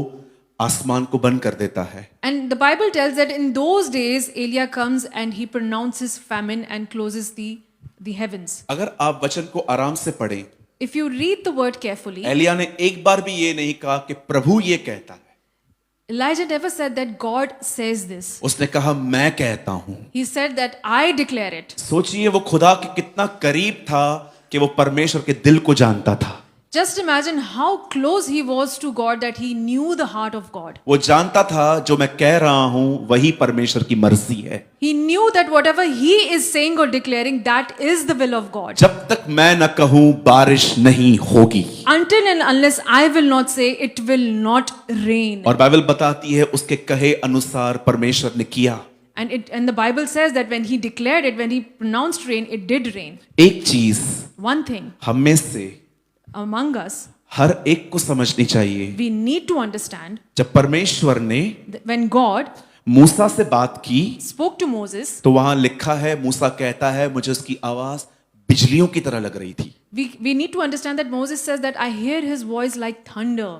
आसमान को बंद कर देता है। And the Bible tells that in those days, Elijah comes and he pronounces famine and closes the heavens. अगर आप वचन को आराम से पढ़ें, If you read the word carefully, Elia ने एक बार भी ये नहीं कहा कि प्रभु ये कहता है, Elijah never said that God says this. उसने कहा मैं कहता हूं। He said that I declare it. सोचिए वो खुदा के कितना करीब था कि वो परमेश्वर के दिल को जानता था। Just imagine how close he was to God that he knew the heart of God. वो जानता था जो मैं कह रहा हूं वही परमेश्वर की मर्जी है। He knew that whatever he is saying or declaring, that is the will of God. जब तक मैं न कहूं बारिश नहीं होगी, Until and unless I will not say, it will not rain. और बाइबल बताती है उसके कहे अनुसार परमेश्वर ने किया। And the Bible says that when he declared it, when he pronounced rain, it did rain. एक चीज One thing हम में से among us, हर एक को समझनी चाहिए, we need to understand जब परमेश्वर ने that when God मूसा से बात की spoke to Moses, तो वहां लिखा है, मूसा कहता है मुझे उसकी आवाज बिजलियों की तरह लग रही थी। we need to understand that Moses says that I hear his voice like thunder.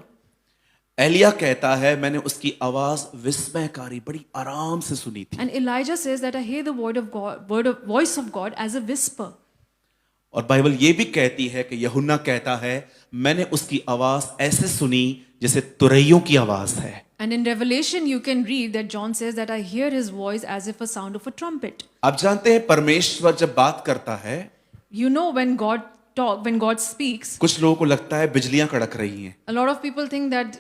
Elia कहता है मैंने उसकी आवाज विस्मयकारी बड़ी आराम से सुनी थी। And Elijah says that I hear the voice of God as a whisper. और बाइबल ये भी कहती है कि यूहन्ना कहता है मैंने उसकी आवाज ऐसे सुनी जैसे तुरैयों की आवाज है। And in Revelation you can read that John says that I hear his voice as if a sound of a trumpet. आप जानते हैं परमेश्वर जब बात करता है You know when God talk, when God speaks, कुछ लोगों को लगता है बिजलियां कड़क रही हैं, a lot of people think that,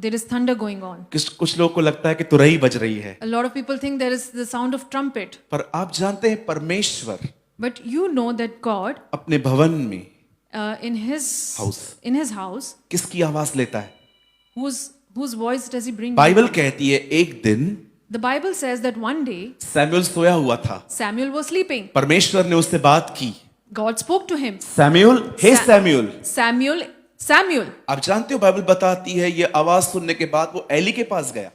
there is thunder going on. कुछ लोगों को लगता है कि तुरही बज रही है। A lot of people think there is the sound of trumpet. पर आप जानते हैं परमेश्वर But you know that God, अपने भवन में in his house, किसकी आवाज लेता है? whose voice does he bring? Bible कहती है एक दिन The Bible says that one day Samuel सोया हुआ था, Samuel was sleeping. परमेश्वर ने उससे बात की, God spoke to him. Samuel, हे सैमुअल। Samuel. आप जानते हो बाइबल बताती है ये आवाज सुनने के बाद वो एली के पास गया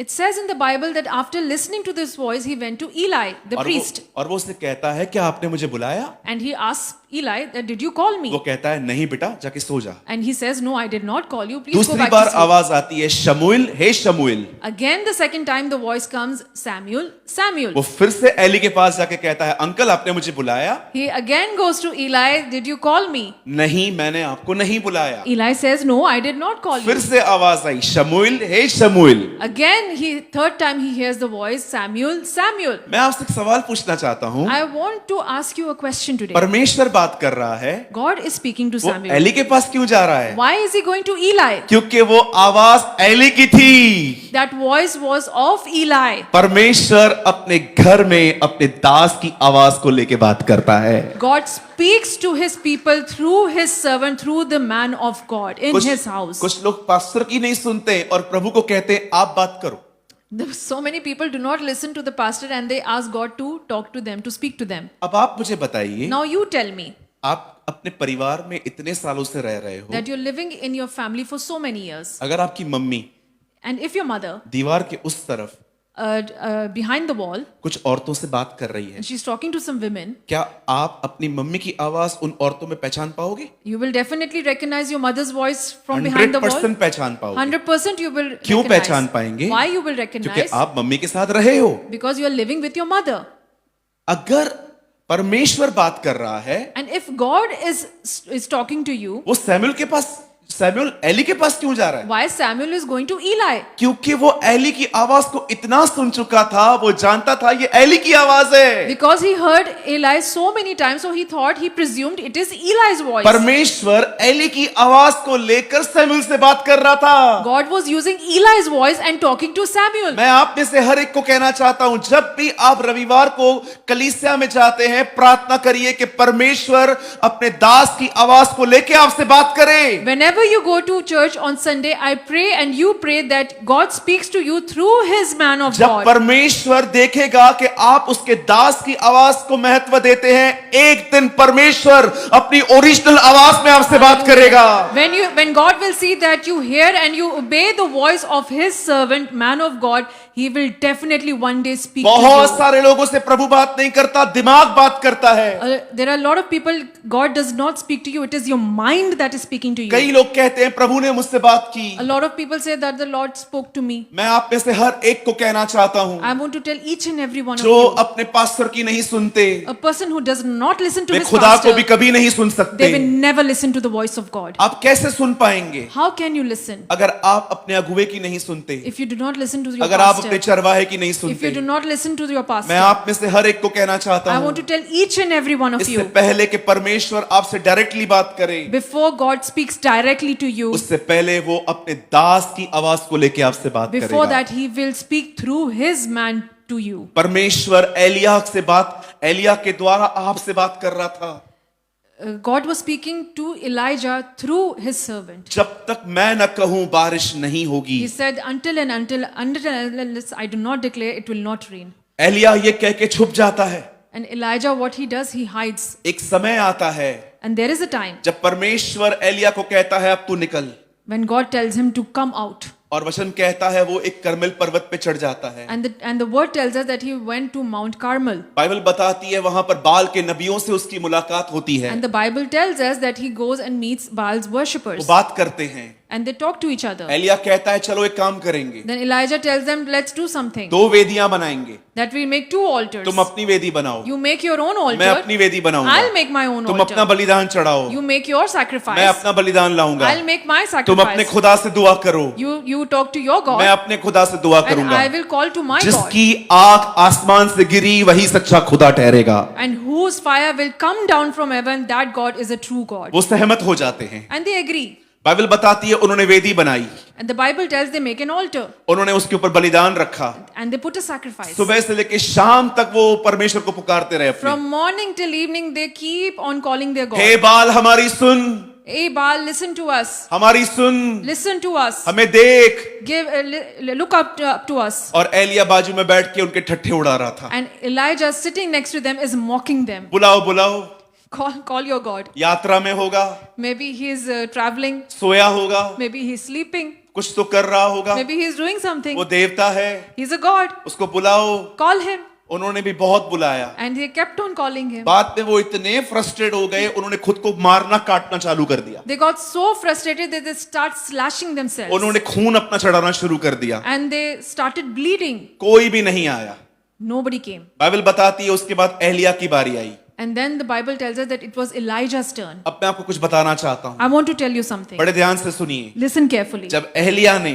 It says in the Bible that after listening to this voice, he went to Eli, the priest. और वो उससे कहता है क्या आपने मुझे बुलाया? And he asked Eli that, did you call me? वो कहता है नहीं बेटा, जाके सो जा। And he says, no, I did not call you. Please go दूसरी back बार to sleep. आवाज आती है शमूएल, हे शमूएल। Again, the second time the voice comes, Samuel. वो फिर से एली के पास जाके कहता है अंकल आपने मुझे बुलाया? He again goes to Eli, did you call me? नहीं, मैंने आपको नहीं बुलाया। Eli says, no, I did not call फिर you. से आवाज आई शमूएल, हे शमूएल। Again, third time he hears the voice, Samuel. मैं आपसे एक सवाल पूछना चाहता हूँ, I want to ask you a question today. परमेश्वर बात कर रहा है, God is speaking to वो Samuel. एली के पास क्यों जा रहा है? Why is he going to Eli? क्योंकि वो आवाज एली की थी। That voice was of Eli. परमेश्वर अपने घर में अपने दास की आवाज को लेके बात करता है। God speaks to his people through his servant, through the man of God in his house. कुछ लोग पास्टर की नहीं सुनते और प्रभु को कहते हैं आप बात करो। So many people do not listen to the pastor and they ask God to talk to them, to speak to them. अब आप मुझे बताइए, Now you tell me आप अपने परिवार में इतने सालों से रह रहे हो, that you're living in your family for so many years. अगर आपकी mummy And if your mother, दीवार के उस तरफ behind the wall, कुछ औरतों से बात कर रही है, and she's talking to some women, क्या आप अपनी मम्मी की आवाज उन औरतों में पहचान पाओगे? you will definitely recognize your mother's voice from behind the wall. 100% पहचान पाओगे। 100% you will क्यों recognize. पहचान पाएंगे? Why you will क्योंकि recognize? आप मम्मी के साथ रहे हो। Because you are living with your mother. अगर परमेश्वर बात कर रहा है, And if God is talking to you, वो सैमुअल एली के पास क्यों जा रहा है? why Samuel is going to Eli? क्योंकि वो एली की आवाज को इतना सुन चुका था, वो जानता था ये एली की आवाज है। Because he heard Eli so many times, so he presumed it is Eli's voice. परमेश्वर एली की आवाज को लेकर सैमुअल से बात कर रहा था। God was using Eli's voice and talking to Samuel. मैं आप में से हर एक को कहना चाहता हूं, जब भी आप रविवार को कलीसिया में जाते हैं, प्रार्थना करिए कि परमेश्वर अपने दास की आवाज को लेकर आपसे बात करे। Whenever you go to church on Sunday, I pray and you pray that God speaks to you through his man of जब God. परमेश्वर देखेगा कि आप उसके दास की आवाज को महत्व देते हैं, एक दिन परमेश्वर अपनी ओरिजिनल आवाज में आपसे बात करेगा। When God will see that you hear and you obey the voice of his servant, man of God, he will definitely one day speak to बहुत you. सारे लोगों से प्रभु बात नहीं करता, दिमाग बात करता है। There are a lot of people, God does not speak to you, it is your mind that is speaking to कई you. लोग कहते हैं प्रभु ने मुझसे बात की। A lot of people say that the Lord spoke to me. मैं आप में से हर एक को कहना चाहता हूं, I want to tell each and every one of जो you, अपने पास्टर की नहीं सुनते, a person who does not listen to way his खुदा को भी pastor, कभी नहीं सुन they सकते। will never listen to the voice of God. आप कैसे सुन पाएंगे How can you listen अगर आप अपने अगुवे की नहीं सुनते, if you do not listen to your अगर आप अपने pastor? चरवाहे की नहीं If you सुनते? do not listen to your मैं pastor, आप में से हर एक को कहना चाहता I हूं, want to tell each and every one of इससे you, पहले कि परमेश्वर आपसे डायरेक्टली बात करे, before God speaks directly to you, उससे पहले वो अपने दास की आवाज को लेके आपसे बात before करेगा। that he will speak through his man to you. परमेश्वर एलिया के द्वारा आपसे बात कर रहा था। God was speaking to Elijah through his servant. जब तक मैं न कहूं बारिश नहीं होगी, He said, until unless I do not declare, it will not rain. Elia ये कह के छुप जाता है। And Elijah, what he does, he hides. एक समय आता है And there is a time जब परमेश्वर एलिया को कहता है अब तू निकल, when God tells him to come out. और वचन कहता है वो एक करमेल पर्वत पे चढ़ जाता है। And the word tells us that he went to Mount Carmel. Bible बताती है वहां पर बाल के नबियों से उसकी मुलाकात होती है। And the Bible tells us that he goes and meets Baal's वो worshippers. बात करते हैं, And they talk to each other. Elia कहता है चलो एक काम करेंगे, Then Elijah tells them, let's do something. 2 वेदियां बनाएंगे, That we make 2 altars. तुम अपनी वेदी बनाओ, You make your own मैं altar. अपनी वेदी बनाऊंगा, I'll make my own तुम अपना altar. बलिदान चढ़ाओ, You make your मैं sacrifice. अपना बलिदान लाऊंगा, I'll make my तुम अपने sacrifice. खुदा से दुआ करो, You talk to your मैं God. अपने खुदा से दुआ And करूंगा। I will call to my God. जिसकी आग आसमान से गिरी वही सच्चा खुदा ठहरेगा। And whose fire will come down from heaven, that God is a true God. वो सहमत हो जाते हैं। And they agree. बाइबल बताती है उन्होंने वेदी बनाई, And the Bible tells they make an altar. उन्होंने उसके ऊपर बलिदान रखा, And they put a sacrifice. सुबह से लेकर शाम तक वो परमेश्वर को पुकारते रहे अपने। From morning till evening, they keep on calling their God. हे बाल हमारी सुन, Hey Baal, listen to us. हमारी सुन, Listen to us. हमें देख। Look up to us. और एलिया बाजू में बैठ के उनके ठट्ठे उड़ा रहा था। And Elijah sitting next to them is mocking them. बुलाओ बुलाओ, Call your God. यात्रा में होगा, Maybe he is traveling. सोया होगा, Maybe he is sleeping. कुछ तो कर रहा होगा, Maybe he is doing something. वो देवता है, He's a God. उसको बुलाओ। Call him. उन्होंने भी बहुत बुलाया, And they kept on calling him. बाद में वो इतने फ्रस्ट्रेट हो गए, उन्होंने खुद को मारना काटना चालू कर दिया, They got so frustrated that they start slashing themselves. उन्होंने खून अपना चढ़ाना शुरू कर दिया। And they started bleeding. कोई भी नहीं आया। Nobody came. बाइबल बताती है उसके बाद एलिया की बारी आई। And then the Bible tells us that it was Elijah's turn. अब मैं आपको कुछ बताना चाहता हूँ, I want to tell you something. बड़े ध्यान से सुनिए। Listen carefully. जब एलिया ने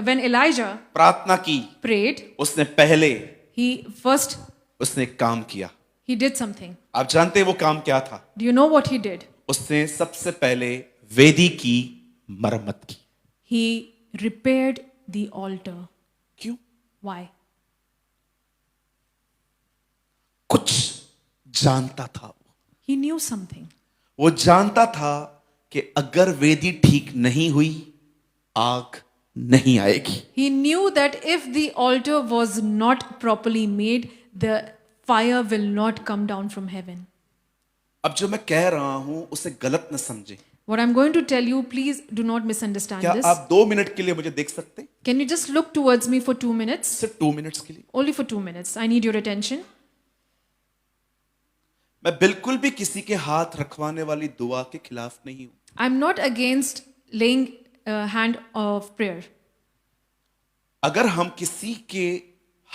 When Elijah प्रार्थना की, prayed, उसने पहले he एक काम किया। he did something. आप जानते हैं वो काम क्या था? Do you know what he did? उसने सबसे पहले वेदी की मरम्मत की। He repaired the altar. क्यों? Why? कुछ जानता था वो। He knew something. वो जानता था कि अगर वेदी ठीक नहीं हुई, आग नहीं आएगी। He knew that if the altar was not properly made, the fire will not come down from heaven. अब जो मैं कह रहा हूं उसे गलत न समझे। What I'm going to tell you, please do not misunderstand क्या this. आप 2 मिनट के लिए मुझे देख सकते हैं? Can you just look towards me for 2 minutes? सिर्फ 2 मिनट्स के लिए। Only for 2 minutes. I need your attention. मैं बिल्कुल भी किसी के हाथ रखवाने वाली दुआ के खिलाफ नहीं हूं। I'm not against laying a hand of prayer. अगर हम किसी के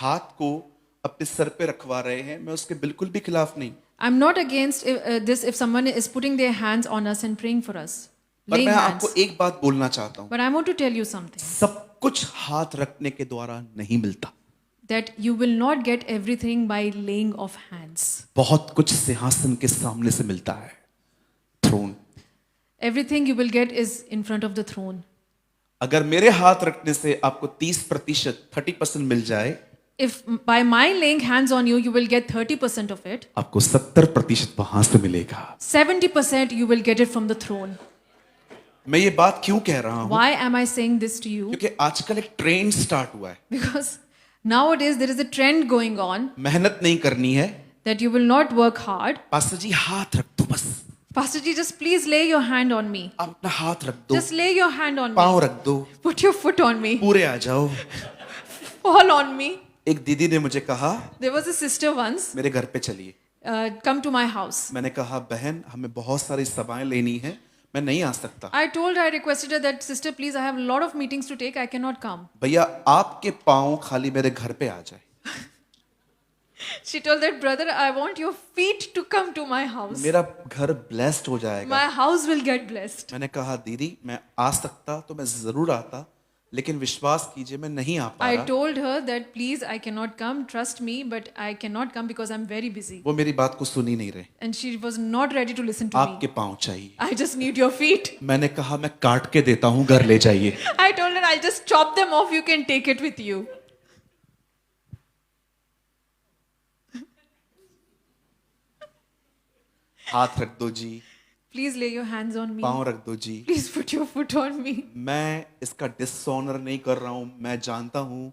हाथ को अपने सर पे रखवा रहे हैं, मैं उसके बिल्कुल भी खिलाफ नहीं। I'm not against this if someone is putting their hands on us and praying for us. पर Laying मैं hands. आपको एक बात बोलना चाहता हूं, But I want to tell you something. सब कुछ हाथ रखने के द्वारा नहीं मिलता। That you will not get everything by laying of hands. बहुत कुछ सिंहासन के सामने से मिलता है, throne. Everything you will get is in front of the throne. अगर मेरे हाथ रखने से आपको 30%, 30% मिल जाए, If by my laying hands on you, you will get 30% of it. आपको 70% वहां से मिलेगा। 70% you will get it from the throne. मैं ये बात क्यों कह रहा हूं? Why am I saying this to you? क्योंकि आजकल एक ट्रेंड स्टार्ट हुआ है। Because nowadays there is a trend going on मेहनत नहीं करनी है, that you will not work hard. Pastor ji हाथ रख दो बस, Pastor ji, just please lay your hand on me. आप अपना हाथ रख दो, Just lay your hand on me. पाँव रख दो, Put your foot on me. पूरे आ जाओ। Fall on me. एक दीदी ने मुझे कहा, There was a sister once, मेरे घर पे चलिए। come to my house. मैंने कहा बहन हमें बहुत सारी सभाएं लेनी है, मैं नहीं आ सकता। I told her, I requested her that, sister, please, I have a lot of meetings to take. I cannot come. भैया आपके पाँव खाली मेरे घर पे आ जाए। She told that, brother, I want your feet to come to my house. मेरा घर ब्लेस्ड हो जाएगा। My house will get blessed. मैंने कहा दीदी मैं आ सकता तो मैं जरूर आता, लेकिन विश्वास कीजिए मैं नहीं आ पा I रहा। told her that, please, I cannot come. Trust me, but I cannot come because I'm very busy. वो मेरी बात को सुन ही नहीं रहे। And she was not ready to listen to आपके me. पाँव चाहिए। I just need your feet. मैंने कहा मैं काट के देता हूँ, घर ले जाइए। I told her, I'll just chop them off. You can take it with you. हाथ रख दो जी, Please lay your hands on me. पाँव रख दो जी। Please put your foot on me. मैं इसका डिसऑनर नहीं कर रहा हूँ, मैं जानता हूँ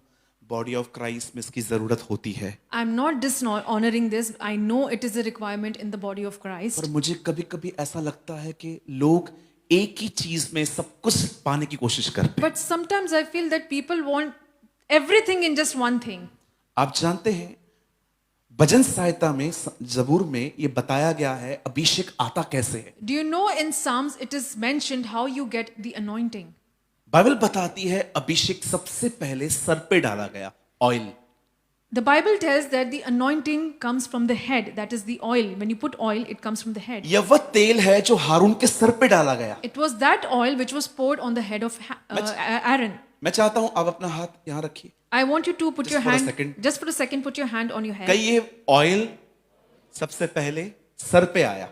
बॉडी ऑफ क्राइस्ट में इसकी जरूरत होती है। I'm not dishonoring this. I know it is a requirement in the body of Christ. पर मुझे कभी-कभी ऐसा लगता है कि लोग एक ही चीज में सब कुछ पाने की कोशिश करते हैं। But sometimes I feel that people want everything in just one thing. आप जानते हैं भजन सहायता में जबूर में ये बताया गया है अभिषेक आता कैसे है। Do you know in Psalms it is mentioned how you get the anointing? Bible बताती है अभिषेक सबसे पहले सर पे डाला गया, oil. The Bible tells that the anointing comes from the head, that is the oil. When you put oil, it comes from the head. यह वह तेल है जो हारून के सर पे डाला गया। It was that oil which was poured on the head of Aaron. मैं चाहता हूं आप अपना हाथ यहाँ रखिए। I want you to put Just your for a hand, second. just for a second, put your hand on your head. कई ये ऑयल सबसे पहले सर पे आया,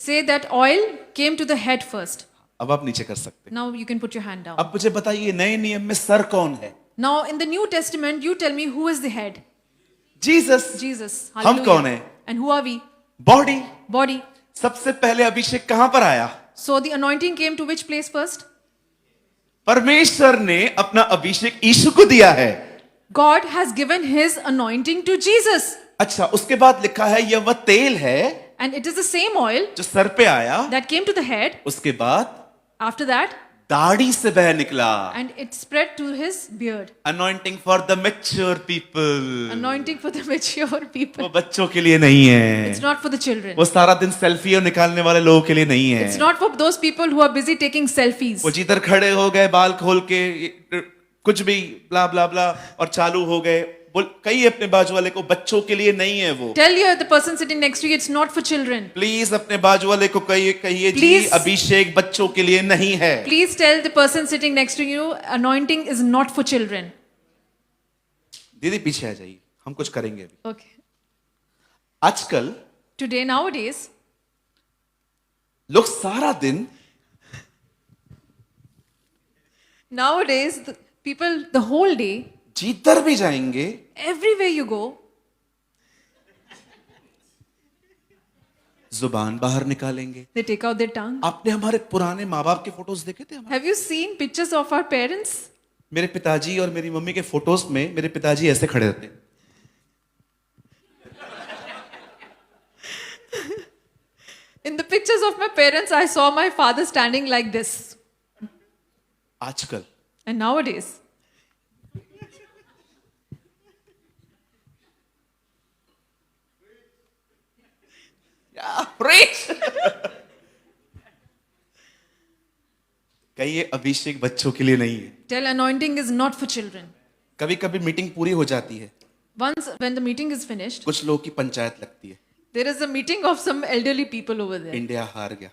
Say that oil came to the head first. अब आप नीचे कर सकते हैं। Now you can put your hand down. अब मुझे बताइए नए नियम में सर कौन है? Now in the New Testament, you tell me who is the head? Jesus. Jesus. हम Hallelujah. कौन है? And who are we? Body. Body. सबसे पहले अभिषेक कहां पर आया? So the anointing came to which place first? परमेश्वर ने अपना अभिषेक यीशु को दिया है। God has given his anointing to Jesus. अच्छा, उसके बाद लिखा है यह वह तेल है And it is the same oil जो सर पे आया, that came to the head. उसके बाद After that, दाढ़ी से बह निकला। and it spread to his beard. Anointing for the mature people. Anointing for the mature people. वो बच्चों के लिए नहीं है, It's not for the children. वो सारा दिन सेल्फी निकालने वाले लोगों के लिए नहीं है। It's not for those people who are busy taking selfies. वो जिधर खड़े हो गए बाल खोल के कुछ भी ब्ला ब्ला ब्ला और चालू हो गए। बोल कई अपने बाजू वाले को बच्चों के लिए नहीं है वो। Tell the person sitting next to you, it's not for children. Please अपने बाजू वाले को कहिए जी Please. अभिषेक बच्चों के लिए नहीं है। Please tell the person sitting next to you, anointing is not for children. दीदी पीछे आ जाइए, हम कुछ करेंगे अभी। Okay. आजकल Today, nowadays, लोग सारा दिन the people, the whole day, जिधर भी जाएंगे everywhere you go, जुबान बाहर निकालेंगे। they take out their tongue. आपने हमारे पुराने माँ बाप के फोटोज देखे थे? Have you seen pictures of our parents? मेरे पिताजी और मेरी मम्मी के फोटोज में मेरे पिताजी ऐसे खड़े रहते। In the pictures of my parents, I saw my father standing like this. आजकल And nowadays, कहिए अभिषेक बच्चों के लिए नहीं है। tell anointing is not for children. कभी कभी मीटिंग पूरी हो जाती है, Once, when the meeting is finished, कुछ लोगों की पंचायत लगती है, there is a meeting of some elderly people over there. India हार गया,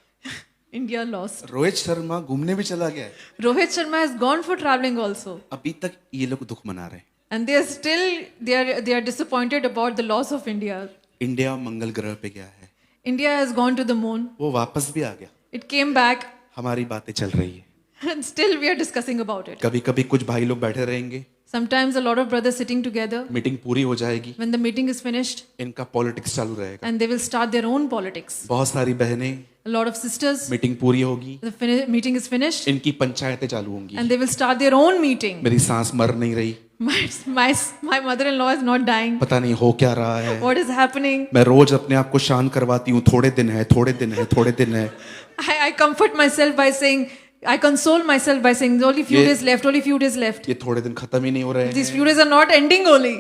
India lost. रोहित शर्मा घूमने भी चला गया है। Rohit Sharma has gone for traveling also. अभी तक ये लोग दुख मना रहे हैं। And they are still, they are disappointed about the loss of India. India मंगल ग्रह पे गया है, India has gone to the moon. वो वापस भी आ गया, It came back हमारी बातें चल रही है। and still we are discussing about it. कभी कभी कुछ भाई लोग बैठे रहेंगे, Sometimes a lot of brothers sitting together. Meeting पूरी हो जाएगी, When the meeting is finished, इनका पॉलिटिक्स चालू रहेगा। and they will start their own politics. बहुत सारी बहनें, A lot of sisters, meeting पूरी होगी, the meeting is finished, इनकी पंचायतें चालू होंगी। and they will start their own meeting. मेरी सांस मर नहीं रही, My mother-in-law is not dying. पता नहीं हो क्या रहा है। What is happening? मैं रोज अपने आप को शांत करवाती हूँ, थोड़े दिन है, थोड़े दिन है, थोड़े दिन है। I comfort myself by saying, I console myself by saying, only few ये- days left, only few days left. ये थोड़े दिन खत्म ही नहीं हो रहे These हैं। few days are not ending only.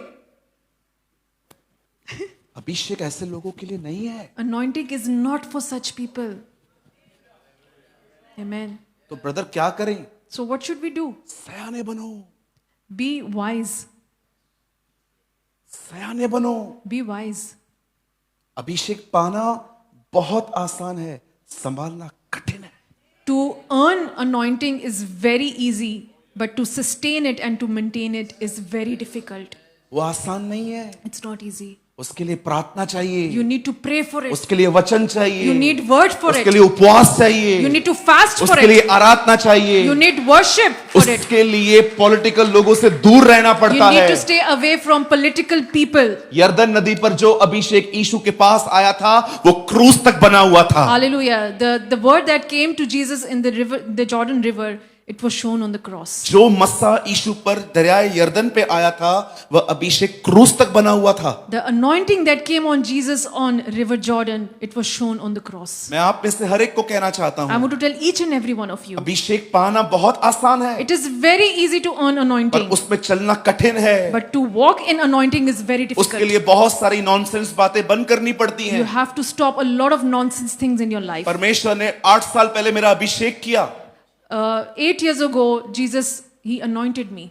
अभिषेक ऐसे लोगों के लिए नहीं है। Anointing is not for such people. Amen. तो ब्रदर क्या करें? So what should we do? सयाने बनो, Be wise. सयाने बनो। Be wise. अभिषेक पाना बहुत आसान है, संभालना कठिन है। To earn anointing is very easy, but to sustain it and to maintain it is very difficult. वो आसान नहीं है, It's not easy. उसके लिए प्रार्थना चाहिए, You need to pray for it. उसके लिए वचन चाहिए, You need word for उसके it. लिए उपवास चाहिए, You need to fast for उसके लिए it. आराधना चाहिए, You need worship for it. उसके लिए पॉलिटिकल लोगों से दूर रहना You पड़ता need है। to stay away from political people. यरदन नदी पर जो अभिषेक यीशु के पास आया था वो क्रूस तक बना हुआ था। Hallelujah. The word that came to Jesus in the river, the Jordan River, it was shown on the cross. जो मस्सा यीशु पर दरियाए यरदन पे आया था वह अभिषेक क्रूस तक बना हुआ था। The anointing that came on Jesus on River Jordan, it was shown on the cross. मैं आप में से हर एक को कहना चाहता I हूँ, want to tell each and every one of you, अभिषेक पाना बहुत आसान है, it is very easy to earn पर anointing, उसमें चलना कठिन है। but to walk in anointing is very उसके difficult. लिए बहुत सारी नॉनसेंस बातें बंद करनी पड़ती You हैं। have to stop a lot of nonsense things in your life. परमेश्वर ने 8 साल पहले मेरा अभिषेक किया। 8 years ago, Jesus, He anointed me.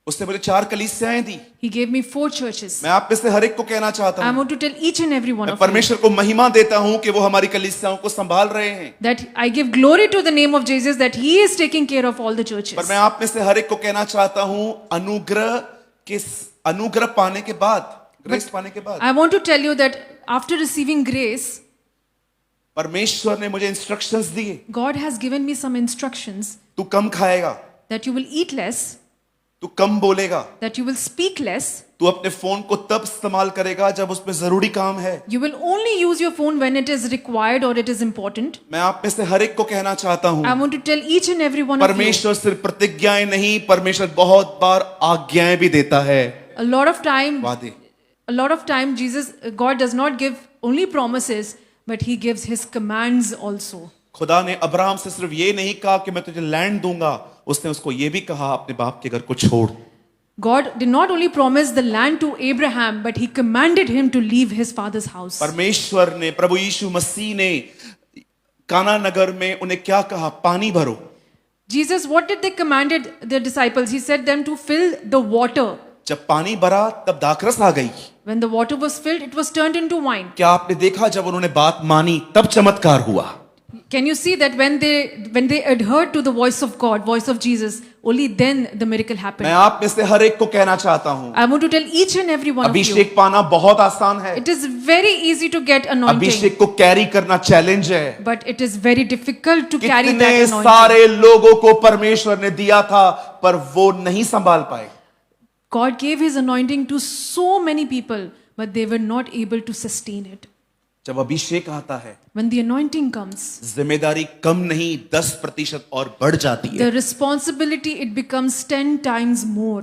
उसने मुझे 4 कलीसियाएं दी। He gave me 4 churches. मैं आप में से हर एक को कहना चाहता I हूँ, want to tell each and every one मैं of you परमेश्वर को महिमा देता हूँ कि वो हमारी कलीसियाओं को संभाल रहे हैं। that I give glory to the name of Jesus that He is taking care of all the churches. पर मैं आप में से हर एक को कहना चाहता हूँ, अनुग्रह पाने के बाद, ग्रेस पाने के बाद, I want to tell you that after receiving grace, परमेश्वर ने मुझे इंस्ट्रक्शंस दिए। God has given me some instructions तू कम खाएगा, that you will eat less, तू कम बोलेगा, that you will speak less, तू अपने फोन को तब इस्तेमाल करेगा जब उसमें जरूरी काम है। you will only use your phone when it is required or it is important. मैं आप में से हर एक को कहना चाहता हूँ, I want to tell each and every one of you, परमेश्वर सिर्फ प्रतिज्ञाएं नहीं, परमेश्वर बहुत बार आज्ञाएं भी देता है। a lot of time, वादे God does not give only promises, but He gives His commands also. खुदा ने अब्राहम से सिर्फ ये नहीं कहा कि मैं तुझे लैंड दूंगा, उसने उसको ये भी कहा अपने बाप के घर को छोड़। God did not only promise the land to Abraham, but He commanded him to leave his father's house. परमेश्वर ने, प्रभु यीशु मसीह ने काना नगर में उन्हें क्या कहा? पानी भरो। Jesus, what did they commanded their disciples? He said them to fill the water. जब पानी भरा तब दाखरस आ गई। When the water was filled, it was turned into wine. क्या आपने देखा जब उन्होंने बात मानी तब चमत्कार हुआ? Can you see that when they adhered to the voice of God, voice of Jesus, only then the miracle मैं happened. आप में से हर एक को कहना चाहता हूँ, I want to tell each and every one of you, अभिषेक पाना बहुत आसान है, it is very easy to get anointing, अभिषेक को कैरी करना चैलेंज है। but it is very difficult to carry कितने that anointing. सारे लोगों को परमेश्वर ने दिया था पर वो नहीं संभाल पाए। God gave His anointing to so many people, but they were not able to sustain it. जब अभिषेक आता है, When the anointing comes, जिम्मेदारी कम नहीं 10% और बढ़ जाती है। the responsibility, it becomes 10 times more.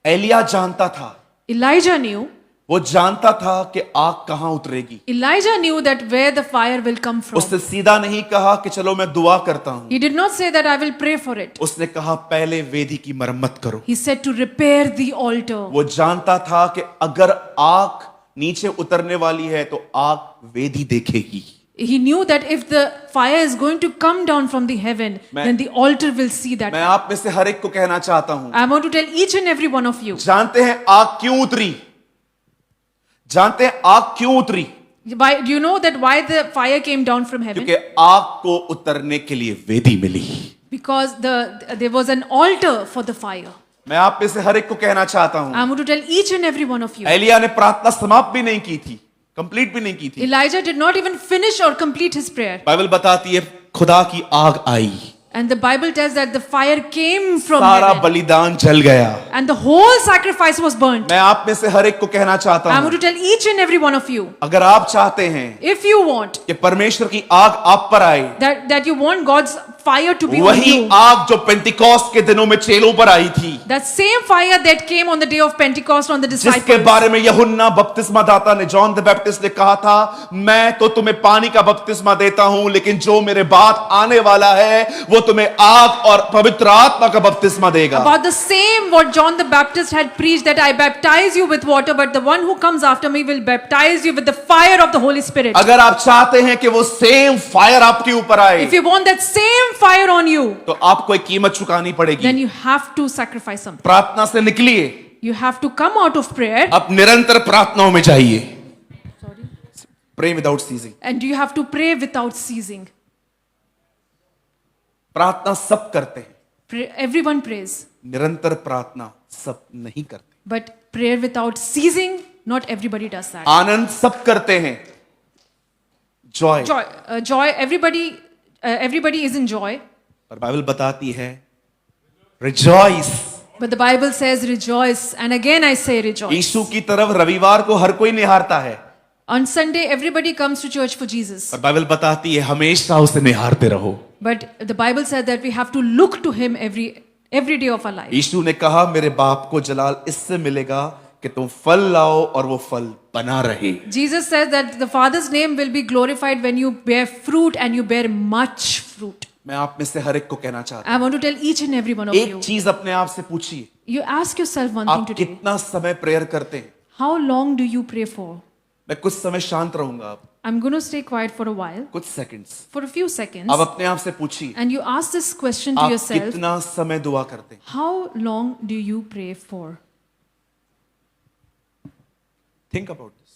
Elia जानता था, Elijah knew. वो जानता था कि आग कहां उतरेगी। Elijah knew that where the fire will come from. उसने सीधा नहीं कहा कि चलो मैं दुआ करता हूं, He did not say that I will pray for it. उसने कहा पहले वेदी की मरम्मत करो। He said to repair the altar. वो जानता था कि अगर आग नीचे उतरने वाली है तो आग वेदी देखेगी। He knew that if the fire is going to come down from the heaven, then the altar will see that. मैं आप में से हर एक को कहना चाहता हूं, I want to tell each and every one of you. जानते हैं आग क्यों उतरी? जानते हैं आग क्यों उतरी? Why, do you know that why the fire came down from heaven? क्योंकि आग को उतरने के लिए वेदी मिली। Because there was an altar for the fire. मैं आप में से हर एक को कहना चाहता हूं, I want to tell each and every one of you. Elia ने प्रार्थना समाप्त भी नहीं की थी, कंप्लीट भी नहीं की थी। Elijah did not even finish or complete his prayer. Bible बताती है खुदा की आग आई, And the Bible tells that the fire came from सारा heaven. बलिदान जल गया। And the whole sacrifice was burnt. मैं आप में से हर एक को कहना चाहता I हूं, want to tell each and every one of you, अगर आप चाहते हैं if you want, कि परमेश्वर की आग आप पर आए, that you want God's fire to be on वही you, आग जो पेंटिकॉस्ट के दिनों में चेलों पर आई थी, that same fire that came on the day of Pentecost on the जिसके disciples, बारे में यूहन्ना बपतिस्मा दाता ने, जॉन द बैप्टिस्ट ने कहा था, मैं तो तुम्हें पानी का बपतिस्मा देता हूं, लेकिन जो मेरे बाद आने वाला है वो तुम्हें आग और पवित्र आत्मा का बपतिस्मा देगा। about the same what John the Baptist had preached, that I baptize you with water, but the one who comes after me will baptize you with the fire of the Holy Spirit. अगर आप चाहते हैं कि वो same fire आपके ऊपर आए, If you want that same fire on you, तो आपको एक कीमत चुकानी पड़ेगी। then you have to sacrifice something. प्रार्थना से निकलिए, You have to come out of prayer, अब निरंतर प्रार्थनाओं में जाइए। Pray without ceasing। and you have to pray without ceasing. प्रार्थना सब करते हैं, Everyone prays, निरंतर प्रार्थना सब नहीं करते। but prayer without ceasing, not everybody does that. आनंद सब करते हैं, Joy, Joy, everybody is in joy, पर बाइबल बताती है rejoice. but the Bible says rejoice, and again I say rejoice. यीशु की तरफ रविवार को हर कोई निहारता है, On Sunday, everybody comes to church for Jesus, पर बाइबल बताती है हमेशा उसे निहारते रहो। But the Bible said that we have to look to Him every day of our life. यीशु ने कहा मेरे बाप को जलाल इससे मिलेगा कि तुम फल लाओ और वो फल बना रहे। Jesus says that the Father's name will be glorified when you bear fruit and you bear much fruit. मैं आप में से हर एक को कहना चाहता I want to tell each and every one हूं, of एक you. चीज अपने आप से पूछिए, You ask yourself one thing आप today. कितना समय प्रेयर करते हैं? How long do you pray for? मैं कुछ समय शांत रहूंगा, आप I'm going to stay quiet for a while, कुछ seconds. for a few seconds. अब अपने आप से पूछिए, And you ask this question to आप yourself. कितना समय दुआ करते हैं? How long do you pray for? Think about this.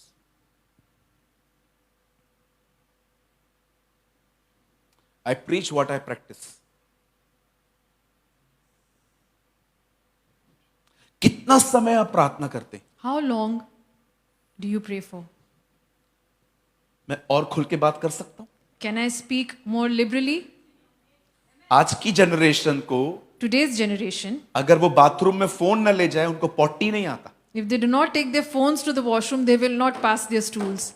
I preach what I practice. कितना समय आप प्रार्थना करते हैं? How long do you pray for? मैं और खुल के बात कर सकता हूं? Can I speak more liberally? आज की जनरेशन को Today's generation, अगर वो बाथरूम में फोन न ले जाए, उनको पॉटी नहीं आता। if they do not take their phones to the washroom, they will not pass their stools.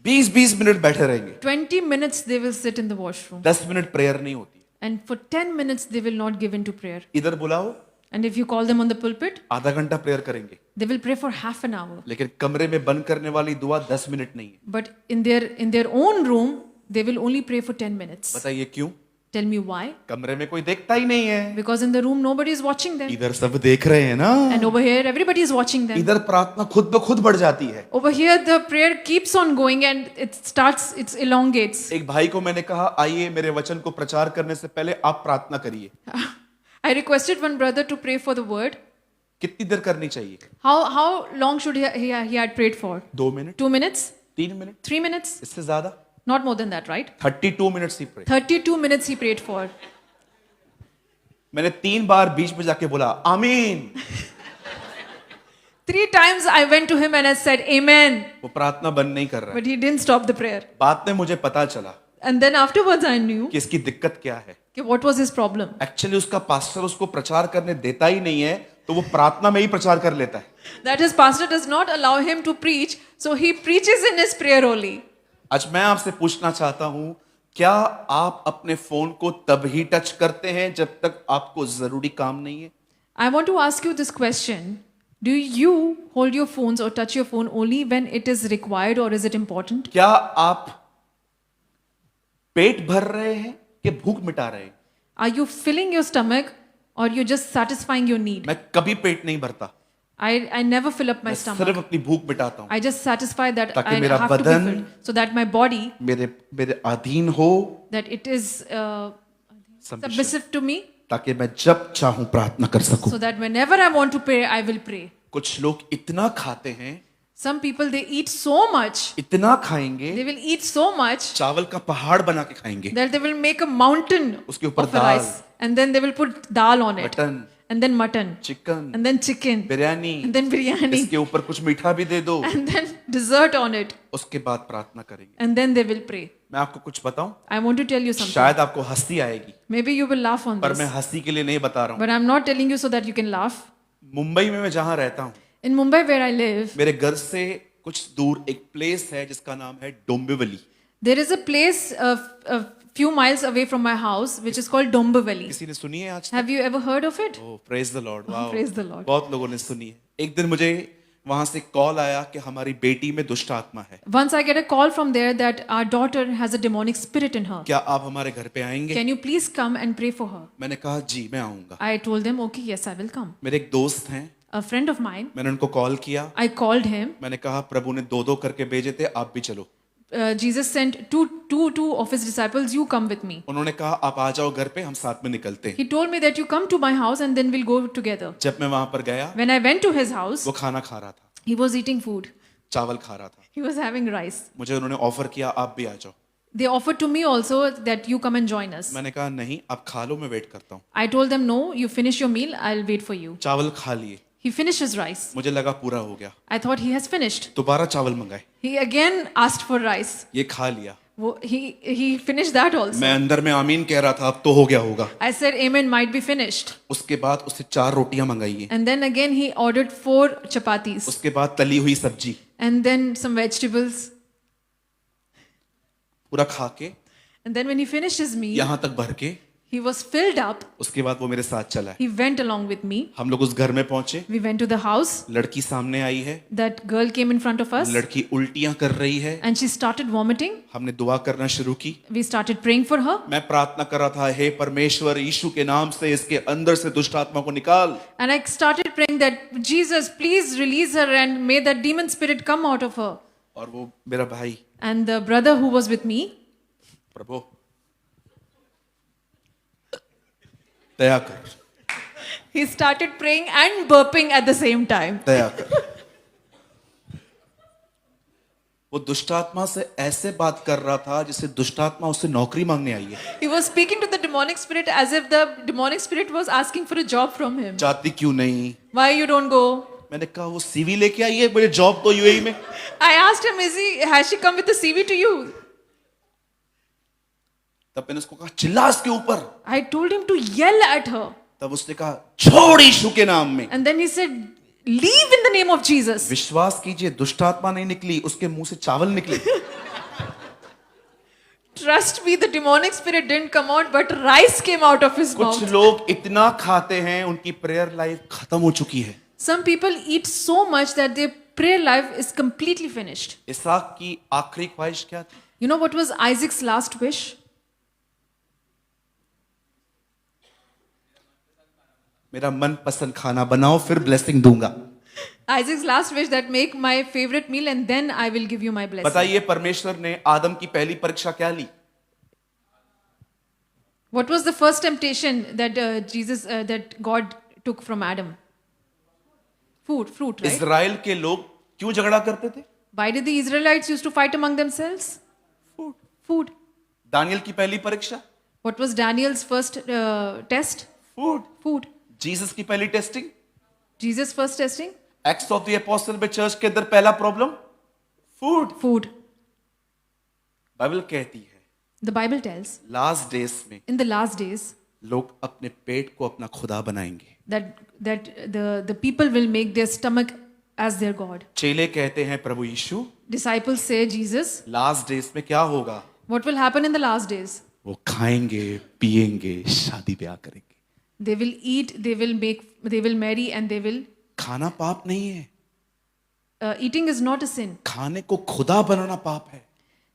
20-20 minute बैठे रहेंगे, 20 minutes they will sit in the washroom. 10 minute prayer नहीं होती। And for 10 minutes they will not give in to prayer. इधर बुलाओ, And if you call them on the pulpit, आधा घंटा prayer करेंगे, they will pray for half an hour. लेकिन कमरे में बंद करने वाली दुआ 10 मिनट नहीं है। But in their own room, they will only pray for 10 minutes. बताइए क्यों? Tell me why? कमरे में कोई देखता ही नहीं है, Because in the room nobody is watching them. इधर सब देख रहे हैं ना। And over here everybody is watching them. इधर प्रार्थना खुद ब खुद बढ़ जाती है। Over here the prayer keeps on going and it elongates. एक भाई को मैंने कहा, आइए मेरे वचन को प्रचार करने से पहले आप प्रार्थना करिए। I requested one brother to pray for the word. कितनी देर करनी चाहिए? How long should he had prayed for? 2 minute, 2 minutes? 3 minute, 3 minutes? इससे ज्यादा? Not more than that, right? 32 minute ही pray. 32 minutes he prayed for. मैंने 3 बार बीच में जाके बोला आमीन। 3 times I went to him and I said amen. वो प्रार्थना बंद नहीं कर रहा है। But he didn't stop the prayer. बाद में मुझे पता चला And then afterwards I knew कि इसकी दिक्कत क्या है। what was his problem. Actually उसका पास्टर उसको प्रचार करने देता ही नहीं है, तो वो प्रार्थना में ही प्रचार कर लेता है। That his pastor does not allow him to preach, so he preaches in his prayer only. आज मैं आपसे पूछना चाहता हूं, क्या आप अपने फोन को तब ही टच करते हैं जब तक आपको जरूरी काम नहीं है? I want to ask you this question. Do you hold your phones or touch your phone only when it is required or is it important? क्या आप पेट भर रहे हैं कि भूख मिटा रहे हैं? Are you filling your stomach or you're just satisfying your need? मैं कभी पेट नहीं भरता, I never fill up my मैं stomach. सिर्फ अपनी भूख मिटाता हूं I just satisfy that ताकि I मेरा have to be बदन- filled. So that my body, मेरे अधीन हो, that it is submissive to me. ताकि मैं जब चाहूं प्रार्थना कर सकूं। So that whenever I want to pray, I will pray. कुछ लोग इतना खाते हैं, Some people, they eat so much. इतना खाएंगे, They will eat so much चावल का पहाड़ बना के खाएंगे, that they will make a mountain उसके ऊपर of rice. And then they will put dal on it. Mutton, And then mutton. Chicken, And then chicken. Biryani, And then biryani. इसके ऊपर कुछ मीठा भी दे दो, And then dessert on it. उसके बाद प्रार्थना करेंगे। And then they will pray. मैं आपको कुछ बताऊं, I want to tell you something. शायद आपको हंसी आएगी, Maybe you will laugh on पर this. मैं हंसी के लिए नहीं बता रहा हूं। But I'm not telling you so that you can laugh. Mumbai में मैं जहां रहता हूं, In Mumbai, where I live, मेरे घर से कुछ दूर एक प्लेस है जिसका नाम है Dombivli. there is a place a few miles away from my house which is called Dombivali. किसी ने सुनी है आज? Have you ever heard of it? Oh praise the Lord, wow, Praise the Lord. बहुत लोगों ने सुनी है। एक दिन मुझे वहां से कॉल आया कि हमारी बेटी में दुष्ट आत्मा है, Once I get a call from there that our daughter has a demonic spirit in her. क्या आप हमारे घर पे आएंगे? Can you please come and pray for her? मैंने कहा जी मैं आऊंगा। I told them, okay, yes, I will come. मेरे एक दोस्त हैं, A friend of mine, मैंने उनको कॉल किया, I called him. मैंने कहा प्रभु ने 2-2 करके भेजे थे, आप भी चलो। Jesus sent two of his disciples, you come with me. उन्होंने कहा आप आ जाओ घर पे, हम साथ में निकलते हैं। He told me that you come to my house and then we'll go together. जब मैं वहां पर गया, When I went to his house, वो खाना खा रहा था, he was eating food. चावल खा रहा था। He was having rice. मुझे उन्होंने ऑफर किया आप भी आ जाओ। They offered to me also that you come and join us. मैंने कहा नहीं, आप खा लो, मैं वेट करता हूँ। I told them, no, you finish your meal, I'll wait for you. चावल खा लिए, He finished his rice. मुझे लगा पूरा हो गया, I thought he has finished. दोबारा चावल मंगाए, He again asked for rice. ये खा लिया। He finished that also. मैं अंदर में आमीन कह रहा था, अब तो हो गया होगा। I said, amen, might be finished. उसके बाद उससे 4 रोटियां मंगाई है, And then again he ordered 4 chapatis. उसके बाद तली हुई सब्जी, And then some vegetables. पूरा खा के And then when he finished his meal, यहां तक भर के he was filled up. उसके बाद वो मेरे साथ चला है। He went along with me. हम लोग उस घर में पहुंचे, We went to the house. लड़की सामने आई है, That girl came in front of us लड़की उल्टियां कर रही है। and she started vomiting. हमने दुआ करना शुरू की। We started praying for her. मैं प्रार्थना कर रहा था, हे परमेश्वर यीशु के नाम से इसके अंदर से दुष्ट आत्मा को निकाल। And I started praying that Jesus, please release her and may that demon spirit come out of her. और वो मेरा भाई, And the brother who was with me, प्रभु दया कर, he started praying and burping at the same time. दया कर। वो दुष्टात्मा से ऐसे बात कर रहा था जिससे दुष्टात्मा उससे नौकरी मांगने आई है। He was speaking to the demonic spirit as if the demonic spirit was asking for a job from him. जाती क्यों नहीं? Why you don't go? मैंने कहा वो सीवी लेके आई है, मुझे जॉब तो यूएई में। I asked him, has she come with a CV to you? तब मैंने उसको कहा चिल्ला इसके ऊपर। I told him to yell at her. तब उसने कहा छोड़ यीशु के नाम में। And then he said, leave in the name of Jesus. विश्वास कीजिए दुष्टात्मा नहीं निकली, उसके मुंह से चावल निकले। Trust me, the demonic spirit didn't come out, but rice came out of his कुछ mouth. लोग इतना खाते हैं उनकी प्रेयर लाइफ खत्म हो चुकी है। Some people eat so much that their prayer life is completely finished. इसहाक की आखिरी ख्वाहिश क्या थी? You know what was Isaac's last wish? मेरा मनपसंद खाना बनाओ फिर ब्लेसिंग दूंगा। Isaac's last wish that make my favorite meal and then I will give you my blessing. बताइए परमेश्वर ने आदम की पहली परीक्षा क्या ली? What was the first temptation that that God took from Adam? Fruit, right? Israel के लोग क्यों झगड़ा करते थे? Why did the Israelites used to fight among themselves? Food. Daniel की पहली परीक्षा? What was Daniel's first test? Food. Jesus की पहली testing? Jesus' first testing? Acts of the apostle में चर्च के अंदर पहला प्रॉब्लम Food. बाइबल कहती है The Bible tells last days में in the last days लोग अपने पेट को अपना खुदा बनाएंगे। that the people will make their stomach as their God. चेले कहते हैं प्रभु यीशु Disciples say, Jesus, last days में क्या होगा? what will happen in the last days? वो खाएंगे पिएंगे शादी ब्याह करेंगे। They will eat, they will marry, and they will. खाना पाप नहीं है, Eating is not a sin. खाने को खुदा बनाना पाप है।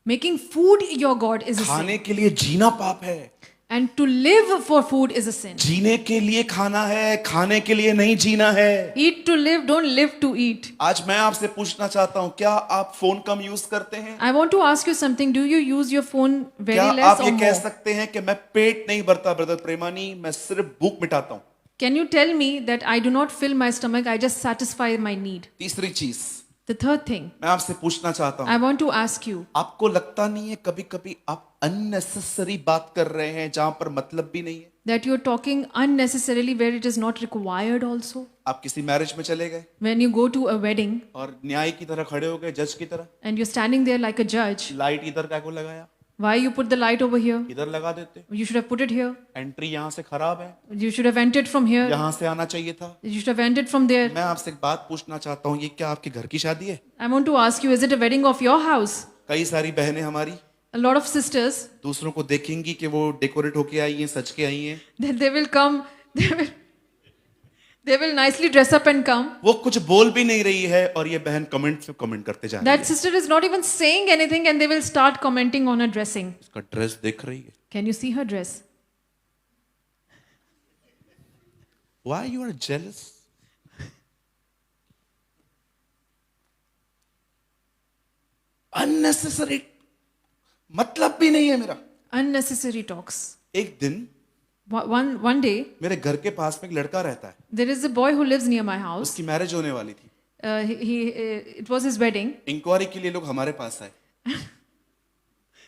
Making food your God is a sin. खाने के लिए जीना पाप है। And to live for food is a sin. जीने के लिए खाना है, खाने के लिए नहीं जीना है। Eat to live, don't live to eat. आज मैं आपसे पूछना चाहता हूँ, क्या आप फोन कम यूज करते हैं? I want to ask you something. Do you use your phone very क्या less आप or ये कह more? सकते हैं कि मैं पेट नहीं भरता ब्रदर प्रेमानी, मैं सिर्फ भूख मिटाता हूँ? Can you tell me that I do not fill my stomach, I just satisfy my need? तीसरी चीज The third thing, मैं आपसे पूछना चाहता I हूँ, want to ask you, आपको लगता नहीं है कभी कभी आप अननेसेसरी बात कर रहे हैं जहां पर मतलब भी नहीं है? that you're talking unnecessarily where it is not required also? आप किसी मैरिज में चले गए When you go to a wedding और न्याय की तरह खड़े हो गए, जज की तरह, and you're standing there like a judge, light इधर क्या को लगाया, why you put the light over here? इधर लगा देते, You should have put it here. Entry यहाँ से खराब है, You should have entered from here. यहाँ से आना चाहिए था। You should have entered from there. मैं आपसे एक बात पूछना चाहता हूँ, ये क्या आपके घर की शादी है? I want to ask you, is it a wedding of your house? कई सारी बहनें हमारी A lot of sisters, दूसरों को देखेंगी कि वो डेकोरेट होके आई हैं, सज के आई हैं, that they will come, they will nicely dress up and come. वो कुछ बोल भी नहीं रही है और ये बहन कमेंट पे कमेंट करते जा रही That है। sister is not even saying anything and they will start commenting on her dressing. उसका ड्रेस देख रही है। Can you see her dress? Why you are jealous? Unnecessary, मतलब भी नहीं है मेरा। Unnecessary talks. एक दिन One day, मेरे घर के पास में एक लड़का रहता है, there is a boy who lives near my house. उसकी मैरिज होने वाली थी। It was his wedding. Enquiry के लिए लोग हमारे पास आए,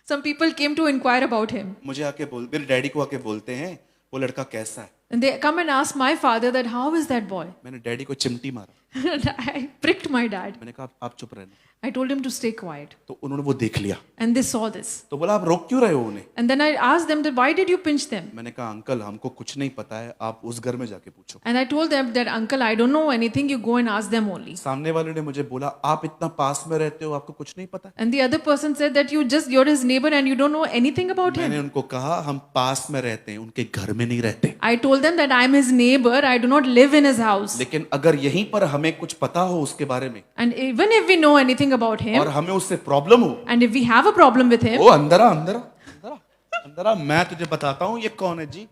Some people came to inquire about him. मुझे आके मेरे डैडी को आके बोलते हैं वो लड़का कैसा है? And they come and ask my father that how is that boy? मैंने डैडी को चिमटी मारा, And I pricked my dad. मैंने कहा आप चुप रहना। I told him to stay quiet. तो उन्होंने वो देख लिया, And they saw this. तो बोला आप रोक क्यों रहे हो उन्हें? And then I asked them that why did you pinch them? मैंने कहा अंकल हमको कुछ नहीं पता है, आप उस घर में जाके पूछो। And I told them that uncle, I don't know anything, you go and ask them only. सामने वाले ने मुझे बोला आप इतना पास में रहते हो, आपको कुछ नहीं पता? And the other person said that you're his neighbor and you don't know anything about मैंने him. उनको कहा हम पास में रहते हैं, उनके घर में नहीं रहते। I told them that I'm his neighbor, I do not live in his house. लेकिन अगर यहीं पर हमें कुछ पता हो उसके बारे में And even if we know anything about him, और हमें उससे प्रॉब्लम हो, and if we have a problem with him, ओ अंदर आ, अंदर आ, अंदर आ, अंदर आ, मैं तुझे बताता हूँ ये कौन है जी।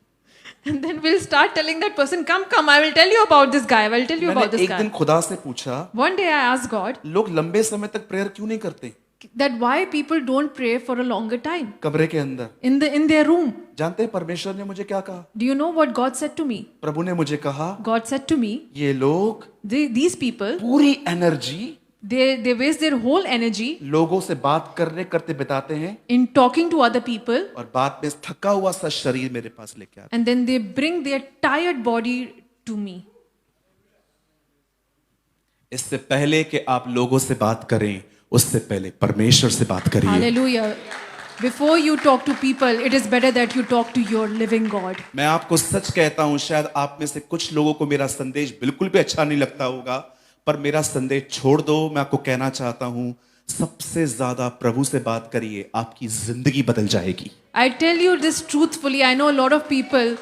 and then we'll start telling that person, come, I will tell you about this guy, I will tell you about मैंने this एक दिन guy. खुदा से पूछा One day I asked God लोग लंबे समय तक प्रेयर क्यों नहीं करते that why people don't pray for a longer time कमरे के अंदर? in their room. जानते हैं परमेश्वर ने मुझे क्या कहा? Do you know what God said to me? प्रभु ने मुझे कहा God said to me, ये लोग these people, पूरी energy they waste their whole energy लोगों से बात करने करते बिताते हैं in talking to other people, और बाद में थका हुआ सा शरीर मेरे पास लेके आते and then they bring their tired body to me. हैं। इससे पहले कि आप लोगों से बात करें उससे पहले परमेश्वर से बात करिए। Hallelujah. Before you talk to people, it is better that you talk to your living God. मैं आपको सच कहता हूं, शायद आप में से कुछ लोगों को मेरा संदेश बिल्कुल भी अच्छा नहीं लगता होगा, पर मेरा संदेश छोड़ दो। मैं आपको कहना चाहता हूं सबसे ज्यादा प्रभु से बात करिए, आपकी जिंदगी बदल जाएगी। I tell you this truthfully. I know a lot of people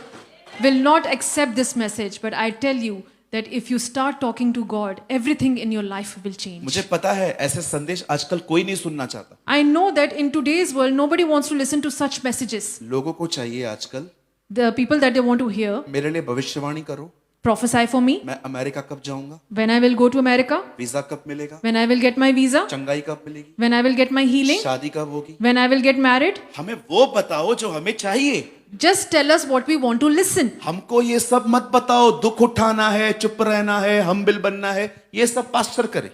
will not accept this message, but I tell you that if you start talking to God, everything in your life will change. मुझे पता है ऐसे संदेश आजकल कोई नहीं सुनना चाहता। I know that in today's world, nobody wants to listen to such messages. लोगों को चाहिए आजकल The people that they want to hear, मेरे लिए भविष्यवाणी करो, prophesy for me, मैं अमेरिका कब जाऊंगा, when I will go to America, visa कब मिलेगा, when I will get my visa, चंगाई कब मिलेगी, when I will get my healing, शादी कब होगी। when I will get married. हमें वो बताओ जो हमें चाहिए। Just tell us what we want to listen. हमको ये सब मत बताओ, दुख उठाना है, चुप रहना है, हम्बिल बनना है, ये सब पास्टर करे।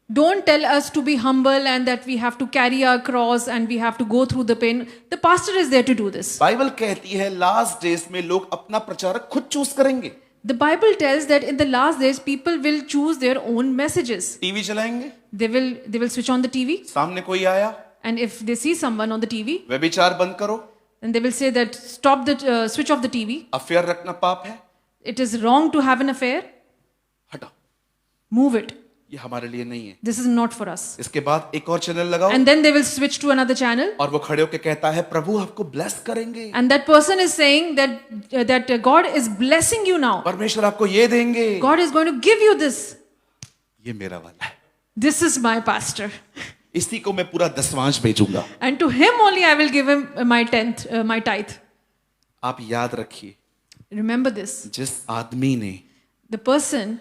Don't tell us to be humble and that we have to carry our cross and we have to go through the pain. The pastor is there to do this. Bible कहती है last days में लोग अपना प्रचारक खुद choose करेंगे। The Bible tells that in the last days people will choose their own messages. TV चलाएंगे, They will switch on the TV, सामने कोई आया, and if they see someone on the TV, व्यभिचार बंद करो, then they will say that stop the switch off the TV. Affair रखना पाप है, It is wrong to have an affair. हटाओ, Move it. ये हमारे लिए नहीं है। This is not for us. इसके बाद एक और चैनल लगाओ And then they will switch to another channel. और वो खड़े होकर कहता है प्रभु आपको ब्लेस करेंगे, And that person is saying that God is blessing you now. परमेश्वर आपको ये देंगे। God is going to give you this. ये मेरा वाला है, This is my pastor. इसी को मैं पूरा दसवांश भेजूंगा। And to him only I will give him my tenth, my tithe. आप याद रखिए, Remember this. जिस आदमी ने The person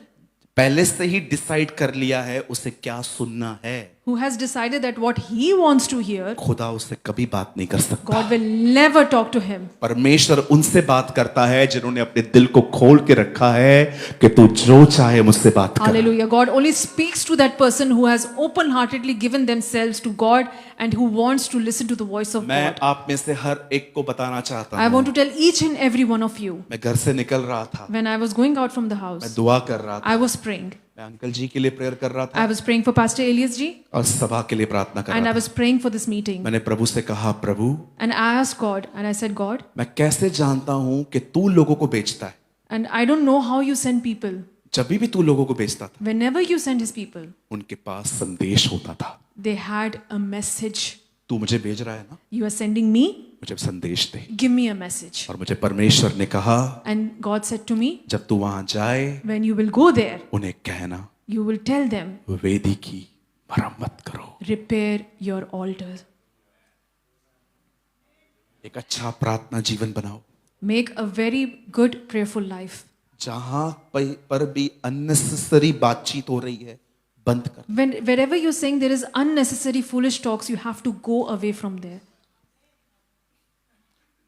पहले से ही डिसाइड कर लिया है उसे क्या सुनना है, who has decided that what he wants to hear, खुदा उससे कभी बात नहीं कर सकता। God will never talk to him. परमेश्वर उनसे बात करता है जिन्होंने अपने दिल को खोल के रखा है कि तू जो चाहे मुझसे बात कर। Hallelujah. God only speaks to that person who has open-heartedly given themselves to God and who wants to listen to the voice of मैं God. आप में से हर एक को बताना चाहता I हूँ, want to tell each and every one of you, मैं घर से निकल रहा था, when I was going out from the मैं house, दुआ कर रहा था, I was praying. मैं अंकल जी के लिए प्रेयर कर रहा I था was praying for Pastor Elias ji और सभा के लिए प्रार्थना कर and I रहा था। was praying for this meeting. मैंने प्रभु से कहा प्रभु And I asked God and I said, God, मैं कैसे जानता हूँ कि तू लोगों को बेचता है? and I don't know how you send people. जब भी तू लोगों को बेचता था Whenever you send his people, उनके पास संदेश होता था। they had a message. तू मुझे भेज रहा है ना, You are sending me, मुझे संदेश दे। give me a message. और मुझे परमेश्वर ने कहा And God said to me, जब तू वहां जाए when you will go there, उन्हें कहना you will tell them, वेदी की मरम्मत करो। repair your altar. एक अच्छा प्रार्थना जीवन बनाओ, Make a very good prayerful life. जहां पर भी अननेसेसरी बातचीत हो रही है बंद कर। Wherever you're saying there is unnecessary foolish talks, you have to go away from there.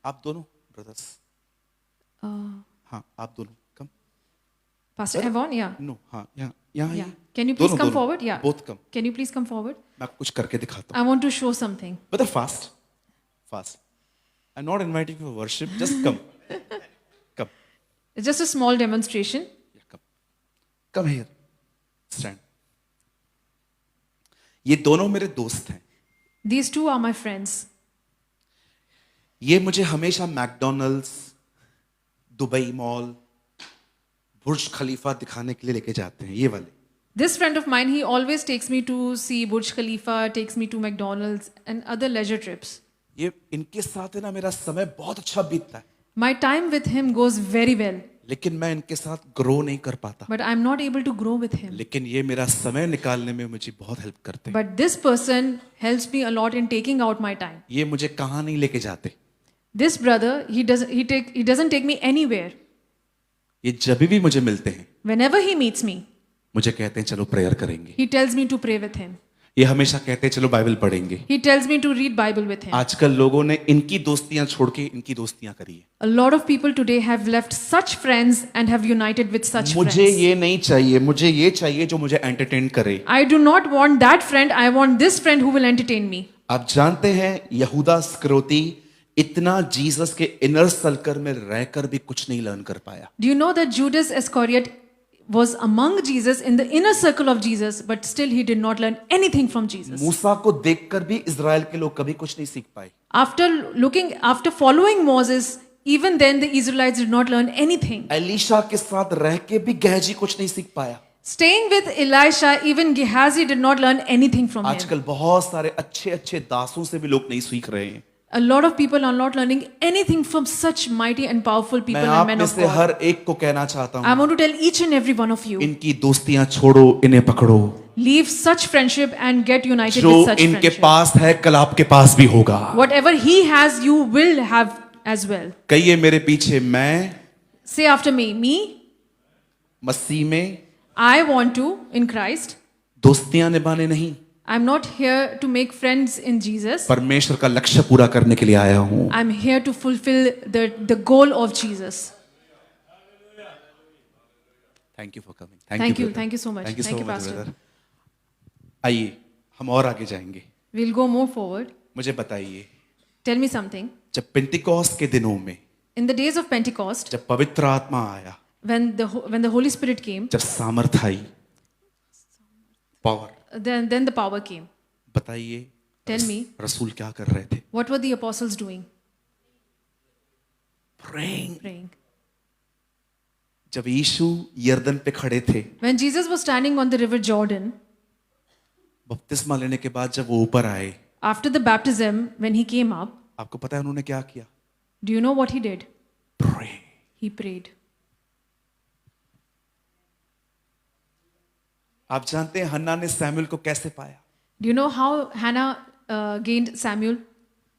आप दोनों ब्रदर्स, हाँ आप दोनों कम, Pastor Avon, yeah. नो हाँ यहाँ यहाँ Yeah. Can you please come forward? Yeah. Both come. Can you please come forward? मैं आपको कुछ करके दिखाता I want to show something. हूँ। Brother fast fast, I am not inviting for worship, just come come It's just a small demonstration. Come here, stand. ये दोनों मेरे दोस्त हैं। These two are my friends. ये मुझे हमेशा मैकडॉनल्ड्स, दुबई मॉल, बुर्ज खलीफा दिखाने के लिए लेके जाते हैं, ये वाले। This friend of mine, he always takes me to see Burj Khalifa, takes me to McDonald's and other leisure trips. ये इनके साथ है ना मेरा समय बहुत अच्छा बीतता है, My time with him goes very well, लेकिन मैं इनके साथ ग्रो नहीं कर पाता। but I'm not able to grow with him. लेकिन ये मेरा समय निकालने में मुझे बहुत हेल्प करते हैं। But this person helps me a lot in taking out my time. ये मुझे कहाँ नहीं लेके जाते, This brother, he doesn't take me anywhere. ये जब भी मुझे मिलते हैं Whenever he meets me, मुझे कहते हैं चलो प्रेयर करेंगे। he tells me to pray with him. ये हमेशा कहते हैं चलो बाइबल पढ़ेंगे। He tells me to read Bible with him. आजकल लोगों ने इनकी दोस्तियां छोड़ के इनकी दोस्तियां करी है। A lot of people today have left such friends and have united with such मुझे friends. ये नहीं चाहिए, मुझे ये चाहिए जो मुझे एंटरटेन करे। I do not want that friend, I want this friend who will entertain me. आप जानते हैं यहूदा इस्करियोती इतना जीसस के इनर सर्कल में रहकर भी कुछ नहीं लर्न कर पाया। Do you know that Judas Iscariot was among Jesus in the inner circle of Jesus, but still he did not learn anything from Jesus. मूसा को देखकर भी इजराइल के लोग कभी कुछ नहीं सीख पाए। After following Moses, even then the Israelites did not learn anything. Elisha के साथ रह के भी गहजी कुछ नहीं सीख पाया। Staying with Elisha, even Gehazi did not learn anything from him. आजकल बहुत सारे अच्छे अच्छे दासों से भी लोग नहीं सीख रहे हैं। A lot of people are not learning anything from such mighty and powerful मैं people and आप men में of से God. हर एक को कहना चाहता I हूँ, want to tell each and every one of you, इनकी दोस्तियां छोड़ो, इन्हें पकड़ो। leave such friendship and get united जो with such इनके friendship. पास है कल आपके पास भी होगा। Whatever he has, you will have as well. कहिए मेरे पीछे, मैं Say after me, मसीह में I want to, in Christ, दोस्तियां निभाने नहीं, I'm not here to make friends in Jesus. परमेश्वर का लक्ष्य पूरा करने के लिए आया हूँ। I'm here to fulfill the goal of Jesus. Thank you for coming. Thank you. Thank you so much. Thank you Thank so you, much Pastor. Brother. आइए हम और आगे जाएंगे। We'll go more forward. मुझे बताइए, Tell me something. जब Pentecost के दिनों में In the days of Pentecost, जब पवित्र आत्मा आया, when the Holy Spirit came, जब सामर्थ आई, power, then the power came. बताइए Tell me, रसूल क्या कर रहे थे? what were the apostles doing? Praying. Praying. जब यीशु यरदन पे खड़े थे, When Jesus was standing on the river Jordan, बपतिस्मा लेने के बाद जब वो ऊपर आए, after the baptism, when he came up, आपको पता है उन्होंने क्या किया? do you know what he did? Pray. He prayed. आप जानते हैं हन्ना ने सैमुअल को कैसे पाया? Do you know how Hannah gained Samuel?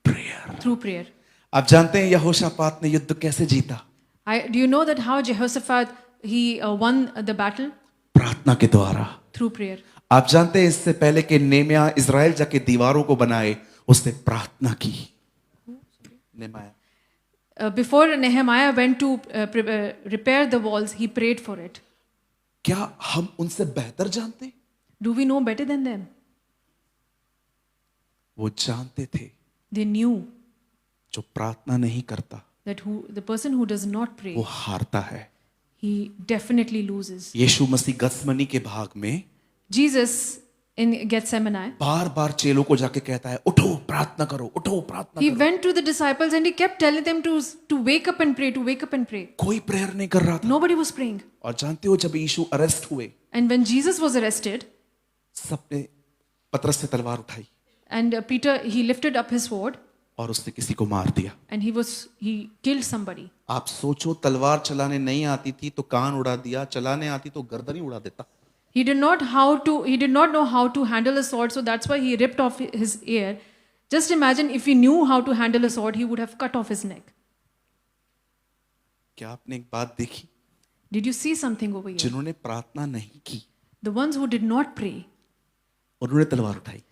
Prayer. Through prayer. आप जानते हैं यहोशापात ने युद्ध कैसे जीता? Do you know that how Jehoshaphat he won the battle? प्रार्थना के द्वारा। Through prayer. आप जानते हैं इससे पहले कि नेमिया इजराइल जाके दीवारों को बनाए, उसने प्रार्थना की। नेमाया। Before Nehemiah went to repair the walls, he prayed for it. क्या हम उनसे बेहतर जानते? Do we know better than them? वो जानते थे They knew जो प्रार्थना नहीं करता that the person who does not pray, वो हारता है। he definitely loses. यीशु मसीह गत्समनी के भाग में Jesus in Gethsemane, बार बार चेलों को जाके कहता है, उठो प्रार्थना करो, उठो प्रार्थना he करो। went to the disciples and he kept telling them to wake up and pray, to wake up and pray. कोई प्रेयर नहीं कर रहा था। Nobody was praying. और जानते हो जब यीशु अरेस्ट हुए, And when Jesus was arrested, सबने पतरस से तलवार उठाई and Peter, he lifted up his sword और उसने किसी को मार दिया। and he killed somebody. आप सोचो, तलवार चलाने नहीं आती थी तो कान उड़ा दिया, चलाने आती तो गर्दन ही उड़ा देता। He did not know how to handle a sword, so that's why he ripped off his ear. Just imagine if he knew how to handle a sword, he would have cut off his neck. क्या आपने एक बात देखी? Did you see something over here? जिन्होंने प्रार्थना नहीं की, The ones who did not pray, उन्होंने तलवार उठाई,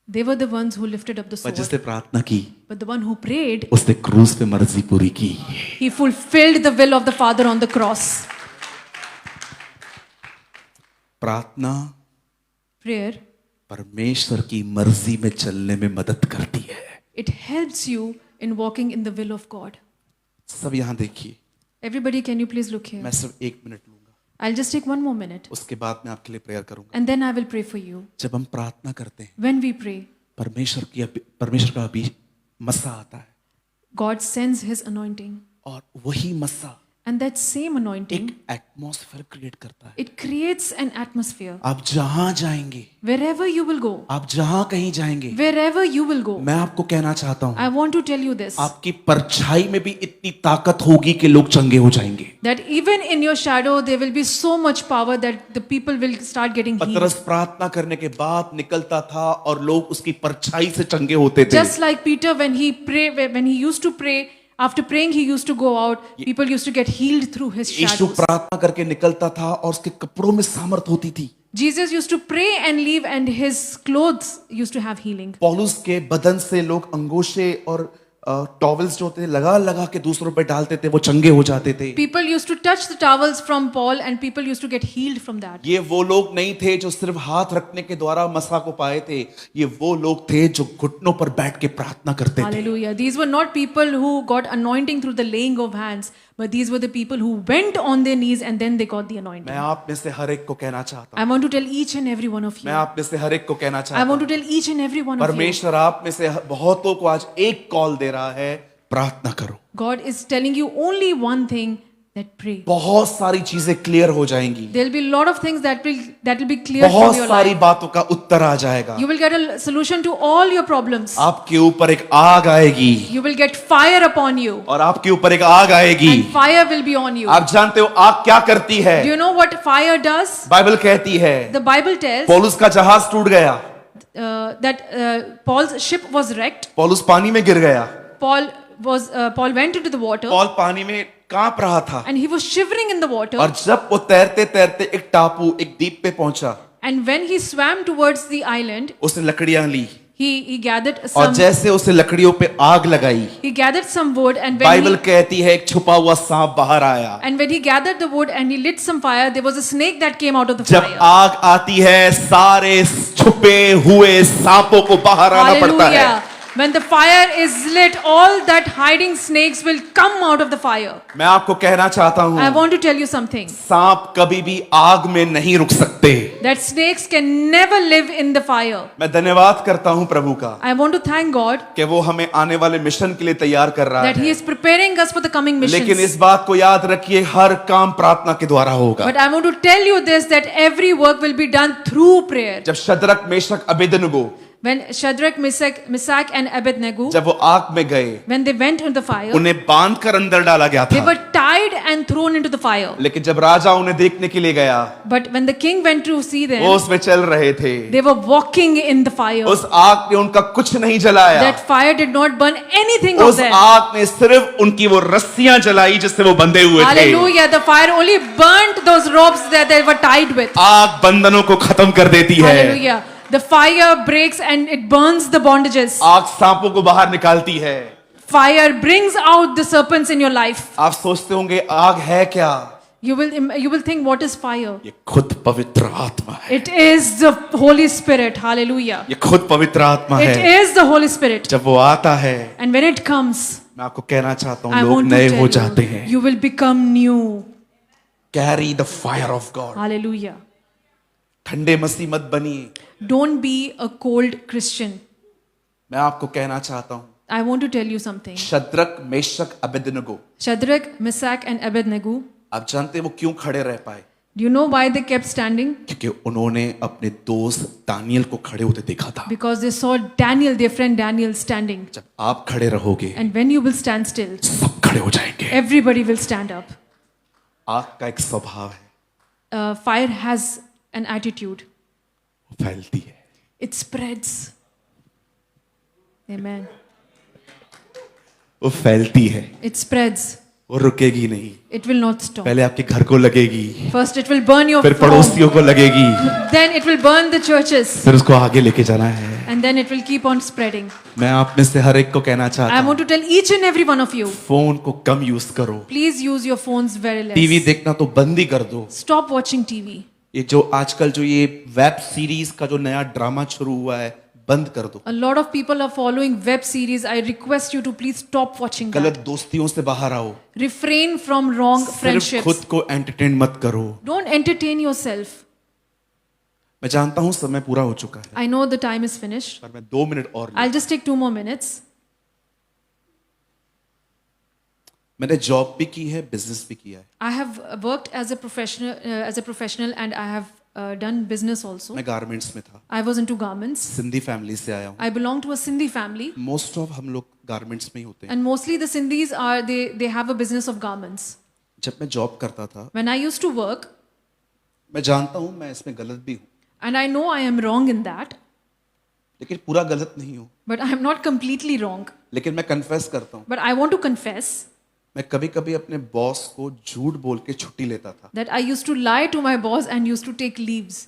they were the ones who lifted up the पर sword. जिसने प्रार्थना की But the one who prayed, उसने क्रूस पे मर्जी पूरी की। he fulfilled the will of the Father on the cross. प्रार्थना Prayer, परमेश्वर की मर्जी में चलने में मदद करती है। it helps you in walking in the will of God. सब यहाँ देखिए, Everybody, can you please look here? मैं सिर्फ 1 मिनट लूंगा। I'll just take one more minute उसके बाद मैं आपके लिए प्रेयर करूंगा। and then I will pray for you. जब हम प्रार्थना करते हैं, When we pray, परमेश्वर का अभी मस्सा आता है, God sends His anointing, और वही मस्सा and that same anointing, एक एटमॉस्फेयर क्रिएट करता है। it creates an atmosphere. आप जहां जाएंगे, Wherever you will go, आप जहां कहीं जाएंगे, wherever you will go, मैं आपको कहना चाहता हूं, I want to tell you this, आपकी परछाई में भी इतनी ताकत होगी कि लोग चंगे हो जाएंगे। that even in your shadow there will be so much power that the people will start getting healed. पतरस प्रार्थना करने के बाद निकलता था और लोग उसकी परछाई से चंगे होते थे। Just like Peter, when he used to pray, after praying he used to go out, people used to get healed through his Yeshu shadows. प्रार्थना करके निकलता था और उसके कपड़ों में सामर्थ होती थी। Jesus used to pray and leave, and his clothes used to have healing. पौलुस के बदन से लोग अंगोशे और टॉवल्स जो होते थे लगा लगा के दूसरों पे डालते थे, वो चंगे हो जाते थे। People used to touch the towels from Paul, and people used to get healed from that. ये वो लोग नहीं थे जो सिर्फ हाथ रखने के द्वारा मसा को पाए थे, ये वो लोग थे जो घुटनों पर बैठ के प्रार्थना करते थे। Hallelujah. These were not people who got anointing through the laying of hands, but these were the people who went on their knees and then they got the मैं anointing. आप में से हर एक को कहना चाहता I हूँ, want to tell each and every one of मैं you. आप में से हर एक को कहना I चाहता want हूँ, to tell each and every one of you. परमेश्वर आप में से बहुतों को आज एक कॉल दे रहा है, प्रार्थना करो। God is telling you only one thing, that pray. बहुत सारी चीजें क्लियर हो जाएंगी, There will be a lot of things that will be clear from बहुत your सारी life. बातों का उत्तर आ जाएगा। You will get a solution to all your problems. आपके ऊपर एक आग आएगी, You will get fire upon you, और आपके ऊपर एक आग आएगी। and fire will be on you. आप जानते हो आग क्या करती है? Do you know what fire does? Bible कहती है The Bible tells पौलुस का जहाज टूट गया, that Paul's ship was wrecked. पौलुस पानी में गिर गया, Paul went into the water, Paul पानी में कांप रहा था, and he was shivering in the water. और जब वो तैरते तैरते एक टापू, एक द्वीप पे पहुंचा, And when he swam towards the island, उसने लकड़ियां ली, he gathered और some जैसे उसे लकड़ियों पे आग लगाई, he gathered some wood, and Bible कहती है एक छुपा हुआ सांप बाहर आया। when he gathered the wood and he lit some fire, there was a snake that came out of the जब fire. आग आती है, सारे छुपे हुए सांपों को बाहर आना पड़ता है। Hallelujah. When the fire is lit, all that hiding snakes will come out of the fire. मैं आपको कहना चाहता हूँ, I want to tell you something. सांप कभी भी आग में नहीं रुक सकते। That snakes can never live in the fire. मैं धन्यवाद करता हूँ प्रभु का I want to thank God कि वो हमें आने वाले मिशन के लिए तैयार कर रहा that He है। is preparing us for the coming लेकिन missions. इस बात को याद रखिए, हर काम प्रार्थना के द्वारा होगा। But I want to tell you this, that every work will be done through prayer. जब Shadrach Meshach Abednego, When Shadrach, Meshach and Abednego, जब वो आग में गए, when they went into the fire, उन्हें बांध कर अंदर डाला गया they था। were tied and thrown into the fire. लेकिन जब राजा उन्हें देखने के लिए गया, But when the king went to see वो them, उसमें चल रहे थे। they were walking in the fire. उस आग ने उनका कुछ नहीं जलाया, That fire did not burn anything of उस them. आग ने सिर्फ उनकी वो रस्सियां जलाई जिससे वो बंधे हुए थे। Hallelujah. The fire only burnt those ropes that they were tied with. आग बंधनों को खत्म कर देती है। Hallelujah. The fire breaks and it burns the bondages. आग सांपों को बाहर निकालती है। Fire brings out the serpents in your life. आप सोचते होंगे आग है क्या? You will think, what is fire? ये खुद पवित्र आत्मा है। It is the Holy Spirit. Hallelujah. ये खुद पवित्र आत्मा It है। is the Holy Spirit. जब वो आता है, And when it comes, मैं आपको कहना चाहता I हूँ, लोग want to नए हो tell जाते you, हैं। you will become new. Carry the fire of God. Hallelujah. ठंडे मसीह मत बनिए। Don't be a cold Christian. मैं आपको कहना चाहता हूँ, I want to tell you something. Shadrach Meshach Abednego, Shadrach, Meshach and Abednego, आप जानते हैं वो क्यों खड़े रह पाए? do you know why they kept standing? क्योंकि उन्होंने अपने दोस्त दानियल को खड़े होते देखा था। Because they saw Daniel, their friend Daniel, standing. जब आप खड़े रहोगे, And when you will stand still, सब खड़े हो जाएंगे। everybody will stand up. आग का एक स्वभाव है, Fire has an attitude. वो फैलती है। It spreads. Amen. वो फैलती है, It spreads. वो रुकेगी नहीं। It will not stop. पहले आपके घर को लगेगी, First it will burn your फिर home. पड़ोसियों को लगेगी, Then it will burn the churches. फिर उसको आगे लेके जाना है। And then it will keep on spreading. मैं आप में से हर एक को कहना चाहता I हूँ, want to tell each and every one of you, phone को कम यूज करो। please use your phones very less. TV देखना तो बंद ही कर दो। Stop watching TV. ये जो आजकल जो ये वेब सीरीज का जो नया ड्रामा शुरू हुआ है, बंद कर दो। A lot of people are following web series. I request you to please stop watching गलत that. दोस्तियों से बाहर आओ। Refrain from wrong सिर्फ friendships. खुद को एंटरटेन मत करो। Don't entertain yourself. मैं जानता हूं समय पूरा हो चुका है, I know the time is finished. पर मैं 2 मिनट और I'll just take 2 more minutes. मैंने जॉब भी की है, बिजनेस भी किया है। I have worked as a professional, and I have done business also. मैं गारमेंट्स में था, I was into garments. Sindhi family से आया हूँ। I belong to a Sindhi family, most of हम लोग गारमेंट्स में ही होते हैं। and mostly the Sindhis are they have a business of garments. जब मैं जॉब करता था, When I used to work, मैं जानता हूँ मैं इसमें गलत भी हूँ, and I know I am wrong in that, लेकिन पूरा गलत नहीं हूँ। but I am not completely wrong. लेकिन मैं कन्फेस करता हूँ, But I want to confess मैं कभी कभी अपने बॉस को झूठ बोल के छुट्टी लेता था that I used to lie to my boss and used to take leaves.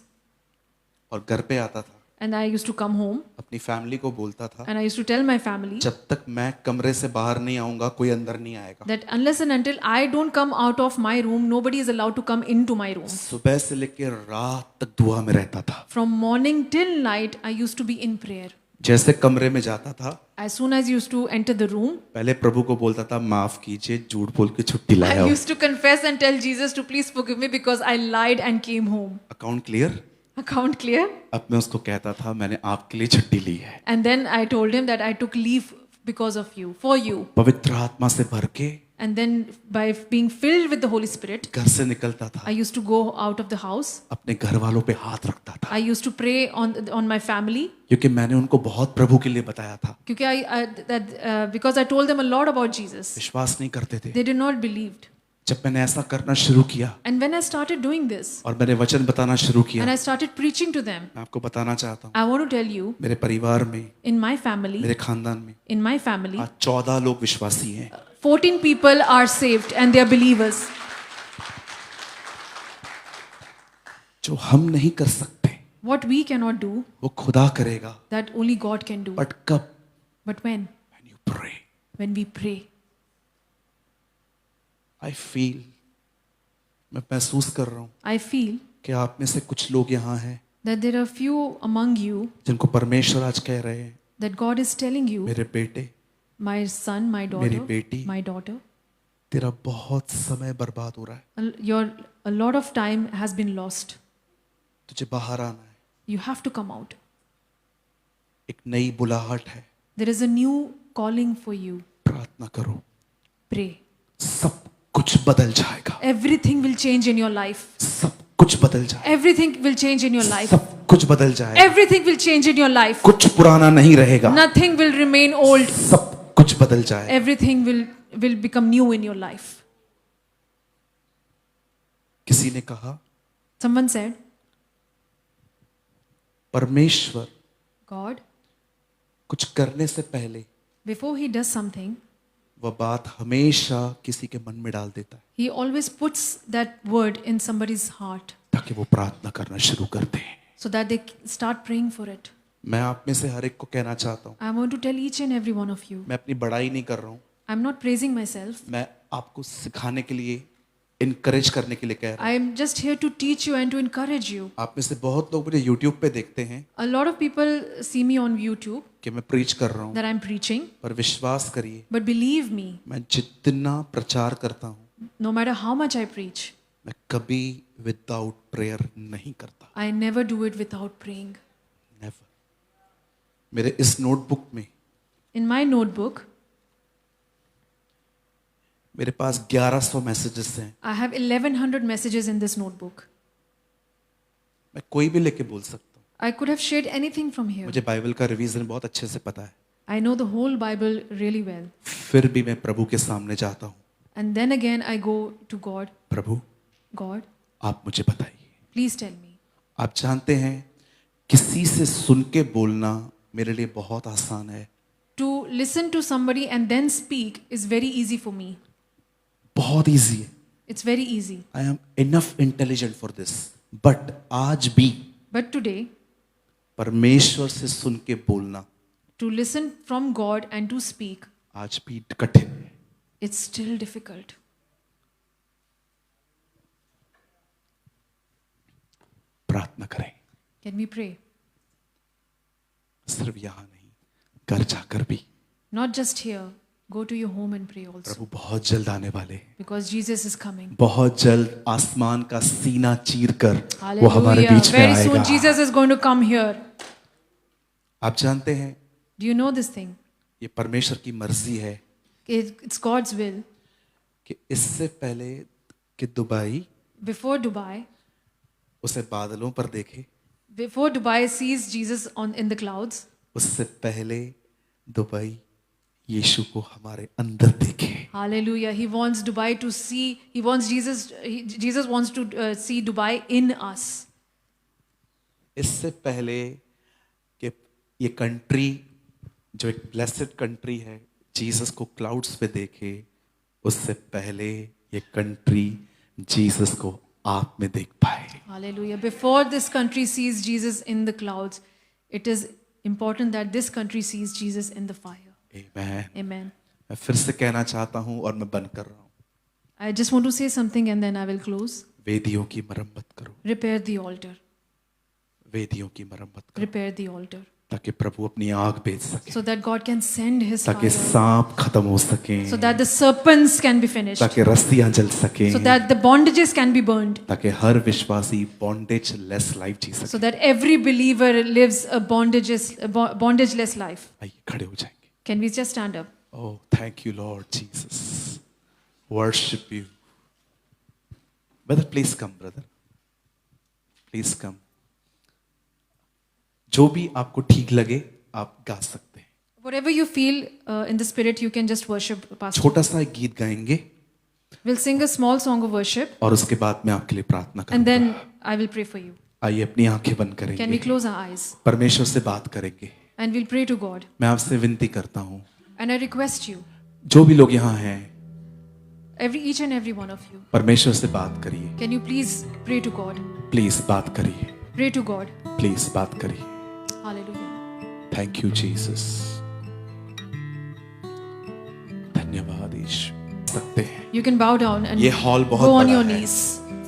और घर पे आता था, And I used to come home अपनी फैमिली को बोलता था, and I used to tell my family जब तक मैं कमरे से बाहर नहीं आऊंगा कोई अंदर नहीं आएगा। that unless and until I don't come out of my room, nobody is allowed to come into my room. सुबह से लेकर रात तक दुआ में रहता था। From morning till night, I used to be in prayer. जैसे कमरे में जाता था, As soon as I used to enter the room, पहले प्रभु को बोलता था माफ कीजिए, झूठ बोल के छुट्टी लाया I हूँ। used to confess and tell Jesus to please forgive me because I lied and came home. Account clear? Account clear? अब मैं उसको कहता था मैंने आपके लिए छुट्टी ली है। And then I told him that I took leave because of you, for you. पवित्र आत्मा से भर के And then by being filled with the Holy Spirit, घर से निकलता था, I used to go out of the house. अपने घर वालों पे हाथ रखता था, I used to pray on my family क्योंकि मैंने उनको बहुत प्रभु के लिए बताया था। because I told them a lot about Jesus. विश्वास नहीं करते थे। They did not believe. जब मैंने ऐसा करना शुरू किया And when I started doing this, और मैंने वचन बताना शुरू किया, and I started preaching to them, मैं आपको बताना चाहता हूँ, I want to tell you, मेरे परिवार में, in my family, मेरे खानदान में in my family, आज 14 लोग विश्वासी हैं। 14 people are saved and they are believers. जो हम नहीं कर सकते What we cannot do, वो खुदा करेगा। that only God can do. But कब? But when? When you pray. When we pray. I feel, मैं महसूस कर रहा हूँ I feel कि आप में से कुछ लोग यहाँ हैं that there are few among you जिनको परमेश्वर आज कह रहे हैं, that God is telling you, मेरे बेटे, my son, my मेरी daughter, बेटी, my daughter, तेरा बहुत समय बर्बाद हो रहा है, a lot of time has been lost. तुझे बाहर आना है। You have to come out. एक नई बुलाहट है, There is a new calling for you. प्रार्थना करो, Pray. सब कुछ बदल जाएगा, Everything will change in your life. सब कुछ बदल जाएगा, Everything will change in your life. सब कुछ बदल जाएगा, Everything will change in your life. कुछ पुराना नहीं रहेगा, Nothing will remain old. सब कुछ बदल जाएगा। Everything will become new in your life. किसी ने कहा Someone said, परमेश्वर God, कुछ करने से पहले before he does something, वह बात हमेशा किसी के मन में डाल देता है he always puts that word in somebody's heart ताकि वो प्रार्थना करना शुरू कर दें। so that they start praying for it. मैं आप में से हर एक को कहना चाहता हूँ, I want to tell each and every one of you, मैं अपनी बड़ाई नहीं कर रहा हूँ, I'm not praising myself. मैं आपको सिखाने के लिए, इनकरेज करने के लिए कह रहा हूँ। I am just here to teach you and to encourage you. आप में से बहुत लोग मुझे YouTube पे देखते हैं A lot of people see me on YouTube कि मैं प्रीच कर रहा हूँ, that I'm preaching, पर विश्वास करिए but believe me, मैं जितना प्रचार करता हूँ no matter how much I preach, मैं कभी विदाउट प्रेयर नहीं करता। I never do it without praying. Never. मेरे इस नोटबुक में In my notebook, मेरे पास 1100 मैसेजेस हैं। I have 1100 messages in this notebook. मैं कोई भी लेके बोल सकता हूँ। I could have shared anything from here. मुझे बाइबल का रिवीजन बहुत अच्छे से पता है, I know the whole Bible really well. फिर भी मैं प्रभु के सामने जाता हूँ। And then again, I go to God. Prabhu God, आप मुझे बताइए। please tell me. आप जानते हैं किसी से सुन के बोलना मेरे लिए बहुत आसान है, To listen to somebody and then speak is very easy for me. बहुत ईजी है। It's very easy. I am enough intelligent for this, but आज भी But today, परमेश्वर से सुन के बोलना to listen from God and to speak, आज भी कठिन है। it's still difficult. प्रार्थना करें, Can we pray? सिर्फ यहाँ नहीं, घर जाकर भी Not just here. Go to your home and pray also. प्रभु बहुत जल्द आने वाले हैं। Because Jesus is coming. बहुत जल्द आसमान का सीना चीर कर वो हमारे Hallelujah. बीच में Very आएगा। soon Jesus is going to come here. आप जानते हैं Do you know this thing? ये परमेश्वर की मर्जी है It's God's will. कि इससे पहले कि दुबई Before Dubai, उसे बादलों पर देखे, before Dubai sees Jesus in the clouds, उससे पहले दुबई यीशु को हमारे अंदर देखे। hallelujah, he wants Dubai to see, he wants Jesus wants to see Dubai in us. इससे पहले कि ये कंट्री जो एक ब्लेस्ड कंट्री है जीसस को क्लाउड्स पे देखे, उससे पहले ये कंट्री जीसस को आप में देख पाए। Hallelujah. Before this country sees Jesus in the clouds, it is important that this country sees Jesus in the fire. आमीन। Amen. मैं फिर से कहना चाहता हूँ और मैं बंद कर रहा हूँ, I just want to say something and then I will close. वेदियों की मरम्मत करो, Repair the altar. वेदियों की मरम्मत करो, Repair the altar. ताकि प्रभु अपनी आग भेज सके, So that God can send His ताकि fire. सांप खत्म हो सके, So that the serpents can be finished. ताकि रस्सियां जल सके, So that the bondages can be burned. ताकि हर विश्वासी बॉन्डेज लेस लाइफ जी So सके। that every believer lives a bondageless life. आइए खड़े हो जाएंगे। Can we just stand up? Oh, thank you, Lord Jesus. Worship you. Brother, please come, brother. Please come. जो भी आपको ठीक लगे आप गा सकते हैं। Whatever you feel in the spirit, you can just worship, Pastor. छोटा सा एक गीत गाएंगे We'll sing a small song of worship और उसके बाद मैं आपके लिए प्रार्थना and करूंगा। then I will pray for you. आइए अपनी आंखें बंद Can we करेंगे, close our eyes परमेश्वर से बात करेंगे। and we'll pray to God. मैं आपसे विनती करता हूँ, And I request you, जो भी लोग यहाँ हैं, each and every one of you, परमेश्वर से बात करिए। can you please pray to God? Please बात करिए, Pray to God. प्लीज बात करिए। Hallelujah. थैंक यू जीसस, धन्यवाद यीशु। सकते हैं, You can bow down and ये हॉल बहुत go on बड़ा your है। knees.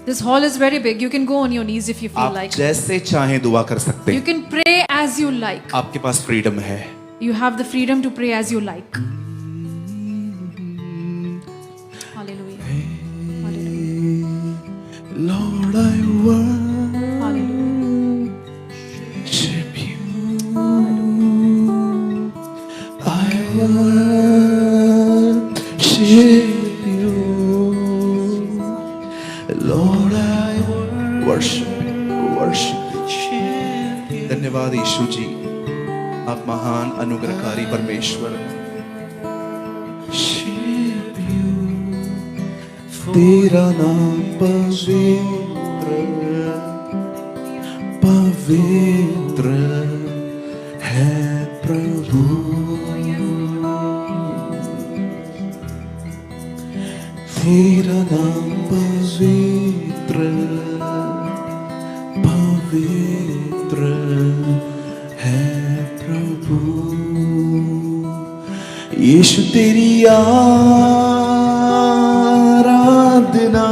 This hall is very big. You can go on your knees if you feel आप like. जैसे चाहें दुआ कर सकते You हैं, can pray as you like. आपके पास फ्रीडम है। You have the freedom to pray as you like. Hallelujah. Hallelujah. Lord, I Hallelujah. worship you. I worship you. Lord, I worship you. धन्यवाद यीशु जी, आप महान अनुग्रहकारी परमेश्वर हैं। तेरा नाम पवित्र पवित्र है प्रभु, तेरा नाम पवित्र पवित्र है प्रभु। यीशु तेरी आराधना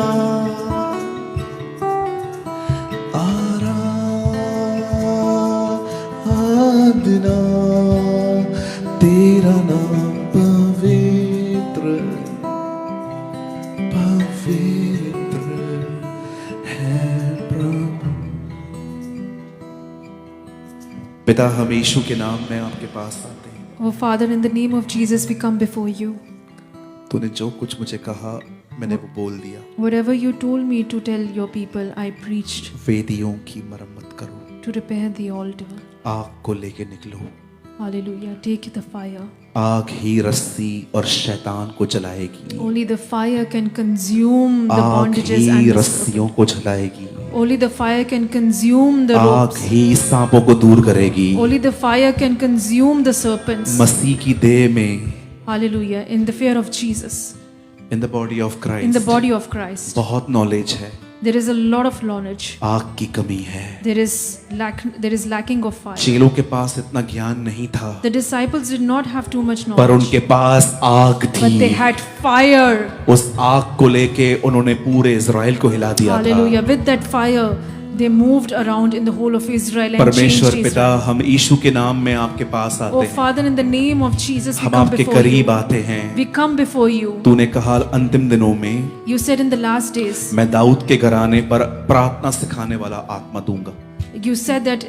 आराधना, तेरा नाम पवित्र पवित्र है प्रभु। पिता, हम यीशु के नाम में आपके पास आते हैं। Oh Father, in the name of Jesus, we come before you. तूने जो कुछ मुझे कहा मैंने वो बोल दिया। Whatever you told me to tell your people, I preached. वेदियों की मरम्मत करो, To repair the altar. आग को लेके निकलो। Hallelujah. Take the fire. आग ही रस्सी और शैतान को जलाएगी, Only the fire can consume the आग bondages ही and the रस्सियों को जलाएगी, only the fire can consume the आग ropes. ही सांपों को दूर करेगी। Only the fire can consume the serpents. मसीह की देह में, Hallelujah. In the fear of Jesus. In the body of In the Christ, body of Christ. बहुत नॉलेज है, There is a lot of knowledge. आग की कमी है। There is lacking of fire. चेलों के पास इतना ज्ञान नहीं था, The disciples did not have too much पर knowledge. उनके पास आग But they थी। had fire. उस आग को लेके उन्होंने पूरे इज़राइल को हिला दिया था। Hallelujah. With that fire, They moved around in the whole of Israel and changed परमेश्वर पिता, Israel. हम यीशु के नाम में आपके पास आते Oh हैं, Father, in the name of Jesus, we हम come आपके before करीब you. आते हैं। We come before you. तूने कहा अंतिम दिनों में You said in the last days, मैं दाऊद के घराने पर प्रार्थना सिखाने वाला आत्मा दूंगा। you said that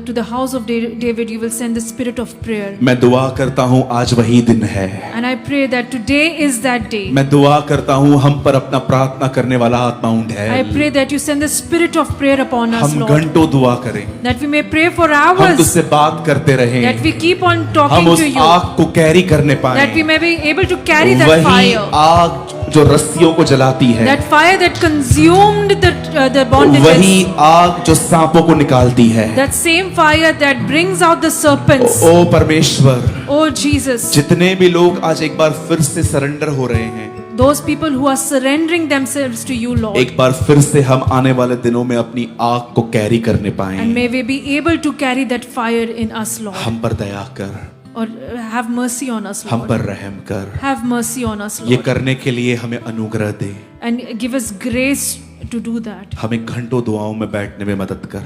to the house of David you will send the spirit of prayer. मैं दुआ करता हूँ आज वही दिन है। And I pray that today is that day. मैं दुआ करता हूँ हम पर अपना प्रार्थना करने वाला आत्मा I उंडेल। pray that you send the spirit of prayer upon us, हम Lord. घंटों दुआ करें, That we may pray for हम hours. तुझसे बात करते रहें, That we keep on हम talking उस to you. आग को कैरी करने That we पाए। may be able to carry that वही fire. आग जो रस्सियों को जलाती है, That fire that consumed the वही bondages. आग जो सांपों को निकालती है। That same fire that brings out the serpents. ओ परमेश्वर, Oh Jesus. जितने भी लोग आज एक बार फिर से सरेंडर हो रहे हैं, Those people who are surrendering themselves to you, Lord. एक बार फिर से हम आने वाले दिनों में अपनी आग को कैरी करने पाएं। And may we be able to carry that fire in us, Lord. हम पर दया कर, Or have mercy on us, हम Lord. पर रहम कर। Have mercy on us, ये Lord. करने के लिए हमें अनुग्रह दे, And give us grace to do that. हमें घंटों दुआओं में बैठने में मदद कर,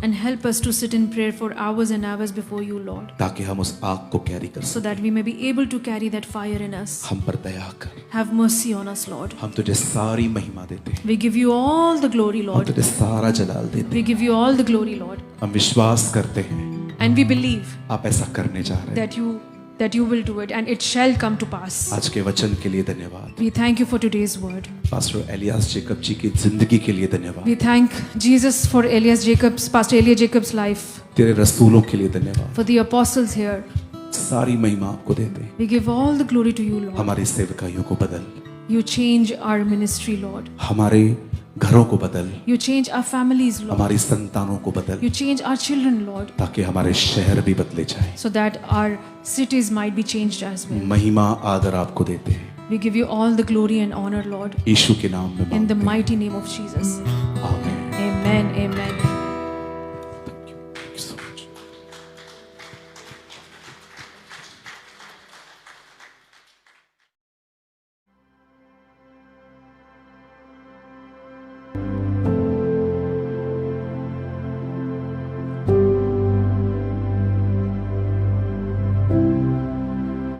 And help us to sit in prayer for hours and hours before you, Lord. ताकि हम उस आग को कैरी कर So सकें। that we may be able to carry that fire in us. हम पर दया कर, Have mercy on us, Lord. हम तुझे सारी महिमा देते हैं, We give you all the glory, हम Lord. तुझे सारा जलाल देते We give you all the glory, Lord. हैं। हम विश्वास करते हैं And we believe आप ऐसा करने जा रहे हैं। that you will do it and it shall come to pass. आज के वचन के लिए धन्यवाद। We thank you for today's word. Pastor Elias Jacob ji की जिंदगी के लिए धन्यवाद। We thank Jesus for Pastor Elias Jacob's life, तेरे रसूलों के लिए धन्यवाद। for the apostles here. सारी महिमा आपको देते हैं। We give all the glory to you, Lord. हमारी सेवकाइयों को बदल, You change our ministry, Lord. हमारे घरों को बदल, You change our families, Lord. हमारी संतानों को बदल, You change our children, Lord, ताकि हमारे शहर भी बदले जाए। so that our cities might be changed as well. महिमा आदर आपको देते हैं, We give you all the glory and honor, Lord, यीशु के नाम में in the मांगते हैं। mighty name of Jesus. आमीन। Amen. Amen.